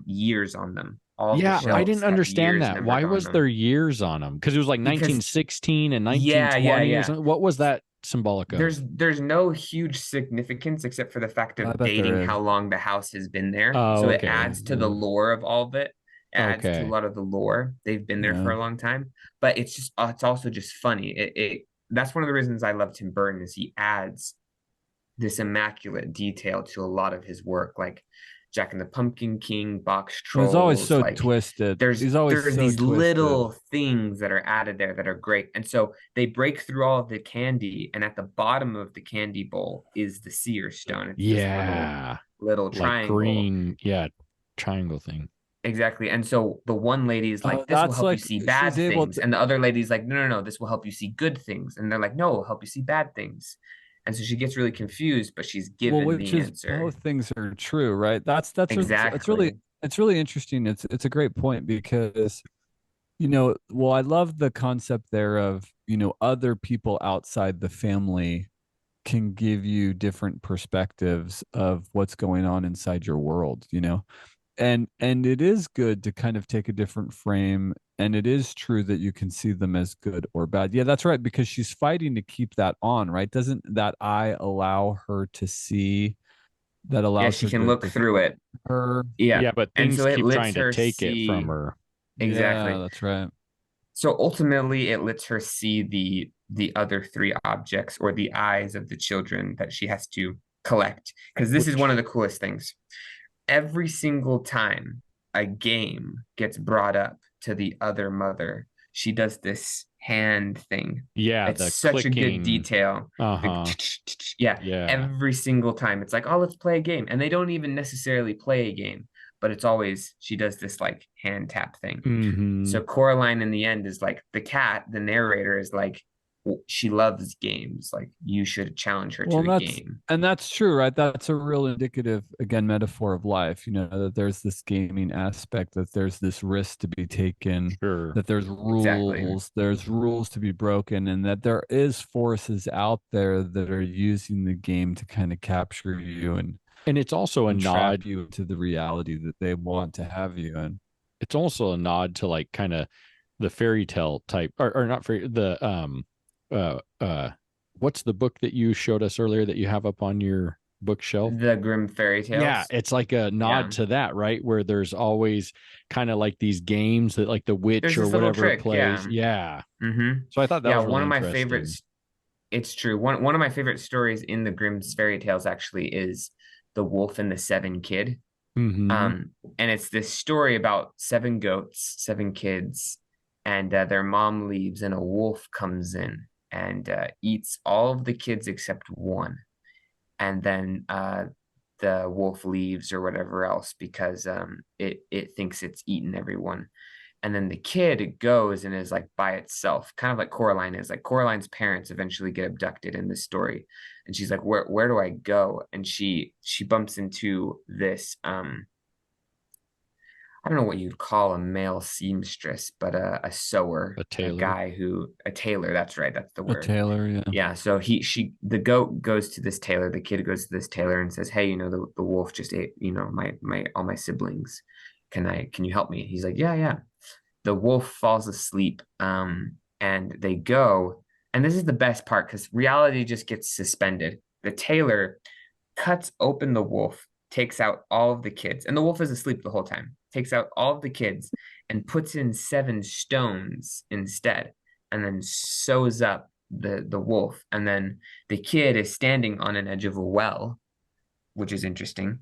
years on them. All of the Yeah, I Right. shelves didn't have understand years that. Why numbered on was there them. years on them? Because it was like Because 1916 and yeah, yeah, 1920 or yeah. something. What was that symbolic of? There's no huge significance except for the fact I of bet there dating is. how long the house has been there. Oh, So it okay. adds to the lore of all of it. It adds to a Okay. lot of the lore. They've been there for Yeah. a long time. But it's also just funny. It that's one of the reasons I love Tim Burton is he adds this immaculate detail to a lot of his work, like Jack and the Pumpkin King, Box It was always Trolls. so Like twisted. there's He's always there's so these twisted. little things that are added there that are great. And so they break through all of the candy, and at the bottom of the candy bowl is the seer stone. It's this little Yeah. little Like triangle. green, yeah, triangle thing. Exactly. And so the one lady's Oh, like, this will that's help you like see she's bad able things. to. And the other lady's like, no, no, no, this will help you see good things. And they're like, no, it'll help you see bad things. And so she gets really confused, but she's Well, given which the is answer. both things are true, right? It's really Exactly. interesting. It's a great point because well, I love the concept there of other people outside the family can give you different perspectives of what's going on inside your world, and it is good to kind of take a different frame, and it is true that you can see them as good or bad. Yeah, that's right, because she's fighting to keep that on, right? Doesn't that eye allow her to see, that Yeah, allows she her can to look through defend it. her? Yeah. Yeah, but And things so it keep lets trying to her take it from see her. Yeah, exactly. that's right. So ultimately it lets her see the other three objects or the eyes of the children that she has to collect. Because this is one Which, of the coolest things. Every single time a game gets brought up to the other mother, she does this hand thing. yeah, It's the such a good clicking. detail. Uh-huh. Yeah, Yeah. every single time. It's like, oh, let's play a game. And they don't even necessarily play a game, but it's always, she does this like hand tap thing. Mm-hmm. So Coraline in the end is like the cat, the narrator is like, she loves games. Like you should challenge her to Well, a game. and that's true, right? That's a real indicative, again, metaphor of life, that there's this gaming aspect, that there's this risk to be taken, Sure. that Exactly. there's rules to be broken, and that there is forces out there that are using the game to kind of capture you And it's also a and trap nod. you to the reality that they want to have you in. It's also a nod to like kind of the fairy tale type, or not fairy, the uh uh what's the book that you showed us earlier that you have up on your bookshelf? The Grimm fairy Yeah, tales. it's like a Yeah. nod to that, right? Where there's always kind of like these games that like the witch There's or this little whatever trick. plays. Yeah. Yeah. Mm-hmm. So I thought that Yeah. was One really of my interesting. favorites. It's true. One of my favorite stories in the Grimm's fairy tales actually is The Wolf and the Seven Kid. Mm-hmm. And it's this story about seven goats, seven kids, and their mom leaves, and a wolf comes in and eats all of the kids except one. And then the wolf leaves or whatever else because it thinks it's eaten everyone. And then the kid goes and is like by itself, kind of like Coraline is. Like Coraline's parents eventually get abducted in this story, and she's like, "Where do I go?" And she bumps into this I don't know what you'd call a male seamstress, but a sewer, A a tailor. guy a tailor. That's right, that's the A word. tailor, yeah. Yeah, so the goat goes to this tailor, the kid goes to this tailor and says, "Hey, the wolf just ate, my all my siblings. Can you help me?" He's like, "Yeah, yeah." The wolf falls asleep, and they go, and this is the best part because reality just gets suspended. The tailor cuts open the wolf, takes out all of the kids, and the wolf is asleep the whole time. Takes out all of the kids and puts in seven stones instead, and then sews up the wolf. And then the kid is standing on an edge of a well, which is interesting.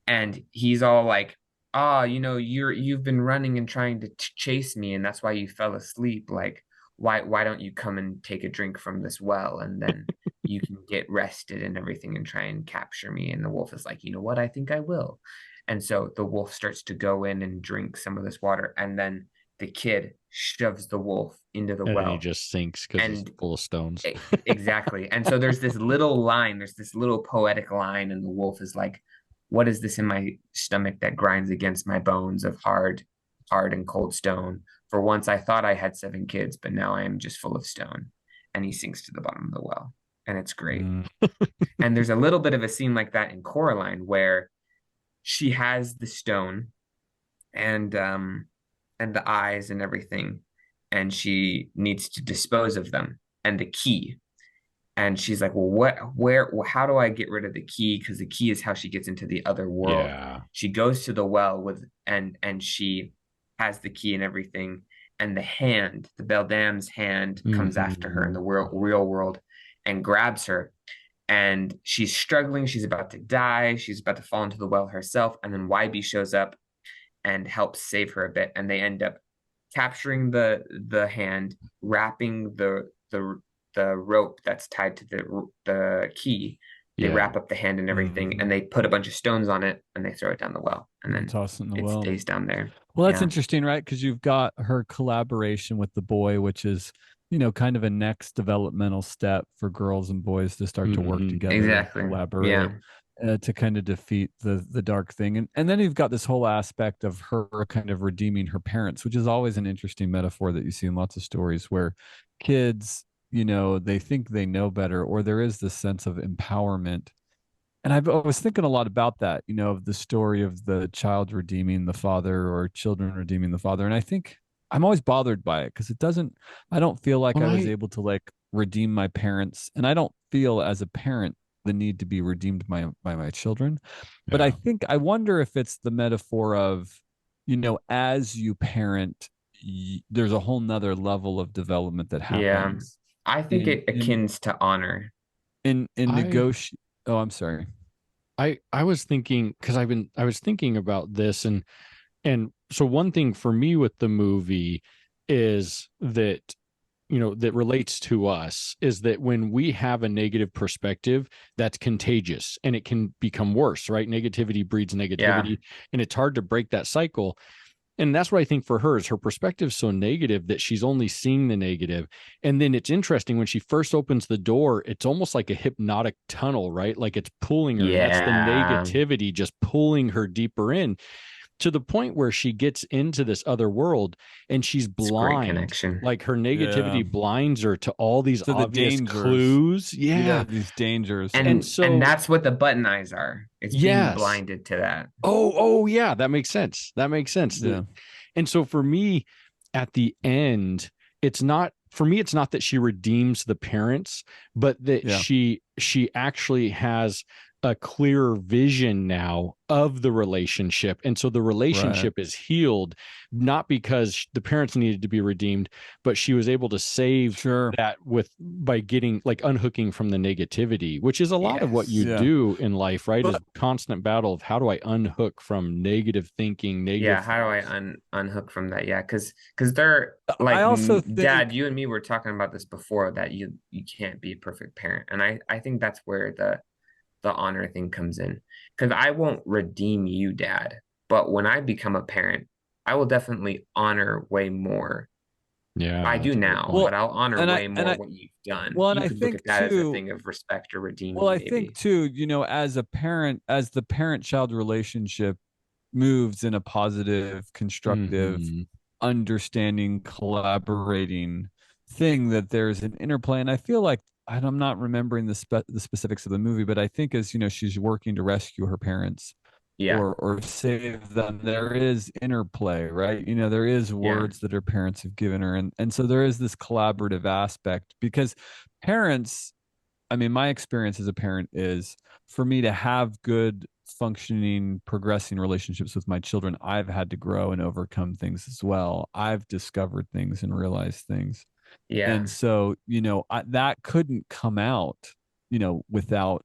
And he's all like, "Ah, you've been running and trying to chase me, and that's why you fell asleep. Like, why don't you come and take a drink from this well, and then you can get rested and everything and try and capture me?" And the wolf is like, "You know what? I think I will." And so the wolf starts to go in and drink some of this water, and then the kid shoves the wolf into the And then he well. just sinks because it's And full of stones. exactly. And so there's this little line, there's this little poetic line, and the wolf is like, "What is this in my stomach that grinds against my bones of hard and cold stone? For once I thought I had seven kids, but now I am just full of stone." And he sinks to the bottom of the well. And it's great. Mm. And there's a little bit of a scene like that in Coraline where she has the stone and the eyes and everything, and she needs to dispose of them and the key. And she's like, "Well, how do I get rid of the key? Because the key is how she gets into the other world." Yeah. She goes to the well and she has the key and everything. And the Beldame's hand comes after her in the real world and grabs her. And she's struggling. She's about to die. She's about to fall into the well herself. And then YB shows up and helps save her a bit. And they end up capturing the hand, wrapping the rope that's tied to the key. They Yeah. wrap up the hand and everything, and they put a bunch of stones on it, and they throw it down the well, and then Toss it in the it well. stays down there. Well, that's Yeah. interesting, right? Because you've got her collaboration with the boy, which is, kind of a next developmental step for girls and boys to start to work together, Exactly. collaborate, Yeah. to kind of defeat the dark thing. And then you've got this whole aspect of her kind of redeeming her parents, which is always an interesting metaphor that you see in lots of stories where kids, they think they know better, or there is this sense of empowerment. And I was thinking a lot about that, of the story of the child redeeming the father or children redeeming the father. And I think I'm always bothered by it because I don't feel like Well, I was able to like redeem my parents. And I don't feel as a parent the need to be redeemed by my children. But Yeah. I wonder if it's the metaphor of, as you parent, there's a whole nother level of development that Yeah. happens I think in it akins to honor. I negotiate. Oh, I'm sorry. I was thinking because I was thinking about this, and so one thing for me with the movie is that that relates to us is that when we have a negative perspective, that's contagious and it can become worse, right? Negativity breeds Yeah. negativity, and it's hard to break that cycle. And that's what I think for her is her perspective so negative that she's only seeing the negative. And then it's interesting when she first opens the door, it's almost like a hypnotic tunnel, right? Like it's pulling her. That's the Yeah, negativity just pulling her deeper in to the point where she gets into this other world and she's it's a great blind. connection. Like her Yeah. negativity blinds her to all these To the obvious dangers. clues. Yeah, Yeah. these dangers. And And so, that's what the button eyes are. It's being yes. blinded to that. Oh, yeah. That makes sense. That makes sense. Yeah. And so for me, at the end, it's not for me, it's not that she redeems the parents, but that Yeah. she actually has a clearer vision now of the relationship. And so the relationship is healed, not because the parents needed to be redeemed, but she was able to save Sure. that with by getting like unhooking from the negativity, which is a lot of what you Yes. Yeah. do in life, right? Is But constant battle of how do I unhook from negative thinking, Yeah, negative how do I thoughts. unhook from that? Yeah, because they're I like also Dad, think, you and me were talking about this before that you can't be a perfect parent. And I think that's where the honor thing comes in. Because I won't redeem you, Dad, but when I become a parent, I will definitely honor way more. I Yeah, do that's a great now, but point. well, I'll honor and I way and more I what you've done. well, and You I could look think at that as a too, thing of respect or well, redeeming, I think maybe. too, as a parent, as the parent-child relationship moves in a positive, constructive, Mm-hmm. understanding, collaborating thing, that there's an interplay. And I feel like, and I'm not remembering the specifics of the movie, but I think as she's working to rescue her parents Yeah, or save them, there is interplay, right? There is yeah, words that her parents have given her, and so there is this collaborative aspect, because parents, I mean, my experience as a parent is, for me to have good, functioning, progressing relationships with my children, I've had to grow and overcome things as well. I've discovered things and realized things. yeah, And so, that couldn't come out, without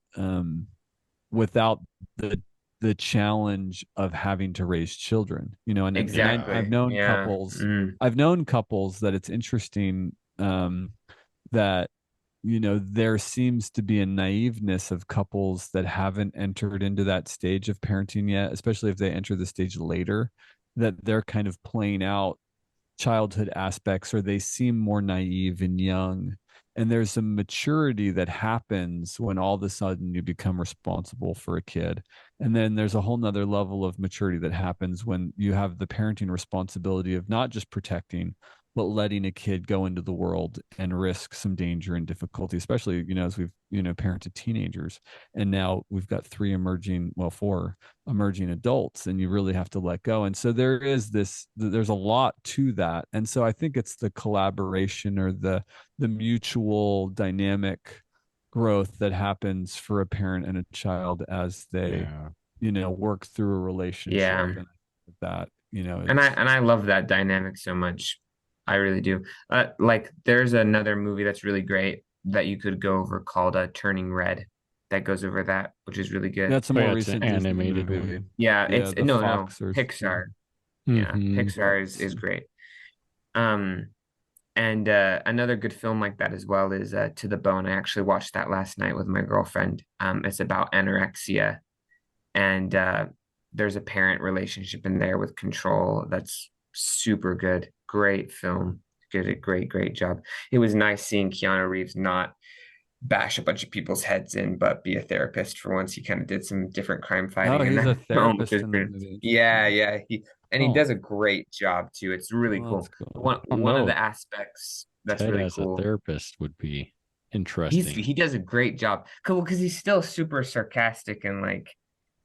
the challenge of having to raise children, and I've Yeah. exactly. known Yeah. couples, that it's interesting, that there seems to be a naiveness of couples that haven't entered into that stage of parenting yet, especially if they enter the stage later, that they're kind of playing out childhood aspects, or they seem more naive and young. And there's a maturity that happens when all of a sudden you become responsible for a kid. And then there's a whole nother level of maturity that happens when you have the parenting responsibility of not just protecting, but letting a kid go into the world and risk some danger and difficulty, especially, as we've, parented teenagers. And now we've got four emerging adults, and you really have to let go. And so there's a lot to that. And so I think it's the collaboration, or the mutual dynamic growth that happens for a parent and a child as they, Yeah. work through a relationship. Yeah. And that, And it's I love that dynamic so much. I really do. Like there's another movie that's really great that you could go over called Turning Red that goes over that, which is really good. that's a Oh, more yeah, it's an recent Disney animated one. movie. Yeah, Yeah, it's the no, Fox, or Pixar. Yeah, Mm-hmm. Pixar yes. is great. Um, and another good film like that as well is To the Bone. I actually watched that last night with my girlfriend. It's about anorexia, and there's a parent relationship in there with control that's super good. Great film. Did a great job. It was nice seeing Keanu Reeves not bash a bunch of people's heads in, but be a therapist for once. He kind of did some different crime Oh, fighting in he's a that film, which therapist is in that pretty. movie. Yeah, Interesting. yeah. He Oh, does a great job too. It's really well, that's cool. cool. One of No, the aspects that's Ted really as a cool. therapist would be interesting. He does a great job. Cool, because he's still super sarcastic and like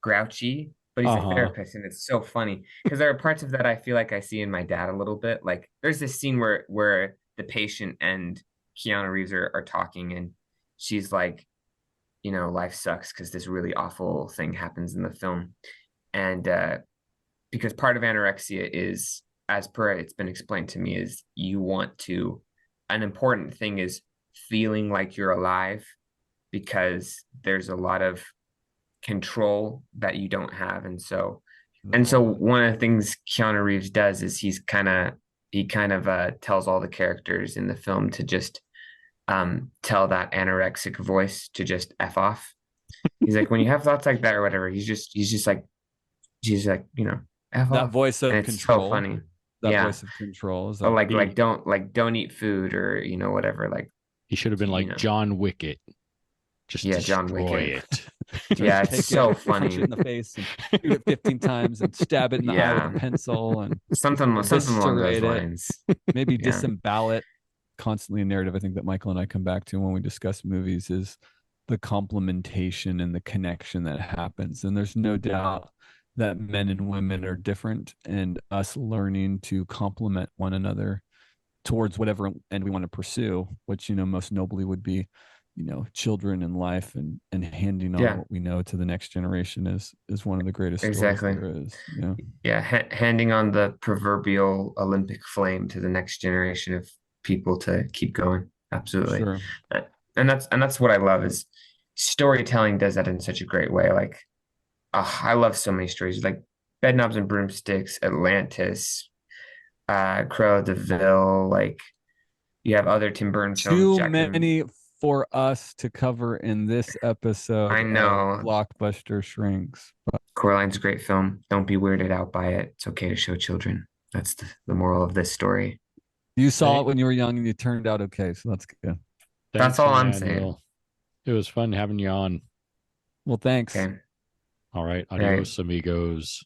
grouchy, but he's a Uh-huh. therapist, and it's so funny because there are parts of that I feel like I see in my dad a little bit. Like there's this scene where the patient and Keanu Reeves are talking, and she's like, life sucks because this really awful thing happens in the film, and because part of anorexia is, as per it's been explained to me, is an important thing is feeling like you're alive because there's a lot of control that you don't have. And so Oh, one of the things Keanu Reeves does is he kind of tells all the characters in the film to just tell that anorexic voice to just F off. He's like, when you have thoughts like that or whatever, he's just like, F That off. voice And of it's so control. funny. That Yeah. voice of control is Or like, don't eat food, or whatever. Like, He should have been like John Wicket. Just yeah, John destroy Wicket. it. Yeah, it's take it, so punch it funny. in the face, and shoot it 15 times, and stab it in the eye with a Yeah. pencil, and Something along those eviscerate it. lines. Maybe Yeah. disembowel it. Constantly a narrative I think that Michael and I come back to when we discuss movies is the complementation and the connection that happens. And there's no doubt that men and women are different, and us learning to complement one another towards whatever end we want to pursue, which, most nobly would be, children and life, and handing on Yeah, what we know to the next generation is one of the greatest stories exactly. there is. Yeah, handing on the proverbial Olympic flame to the next generation of people to keep going. Absolutely. Sure. And that's what I love is storytelling does that in such a great way. Like, I love so many stories like Bedknobs and Broomsticks, Atlantis, Cruella de Vil. Like, you have other Tim Burton films, Too Jack and many for us to cover in this episode I of know Blockbuster Shrinks. Coraline's a great film. Don't be weirded out by it. It's okay to show children. That's the moral of this story. You saw Hey. it when you were young and you turned out okay, so that's good. That's all I'm saying. Emmanuel. It was fun having you on. Well, thanks. Okay. All right. All right. Adios, amigos.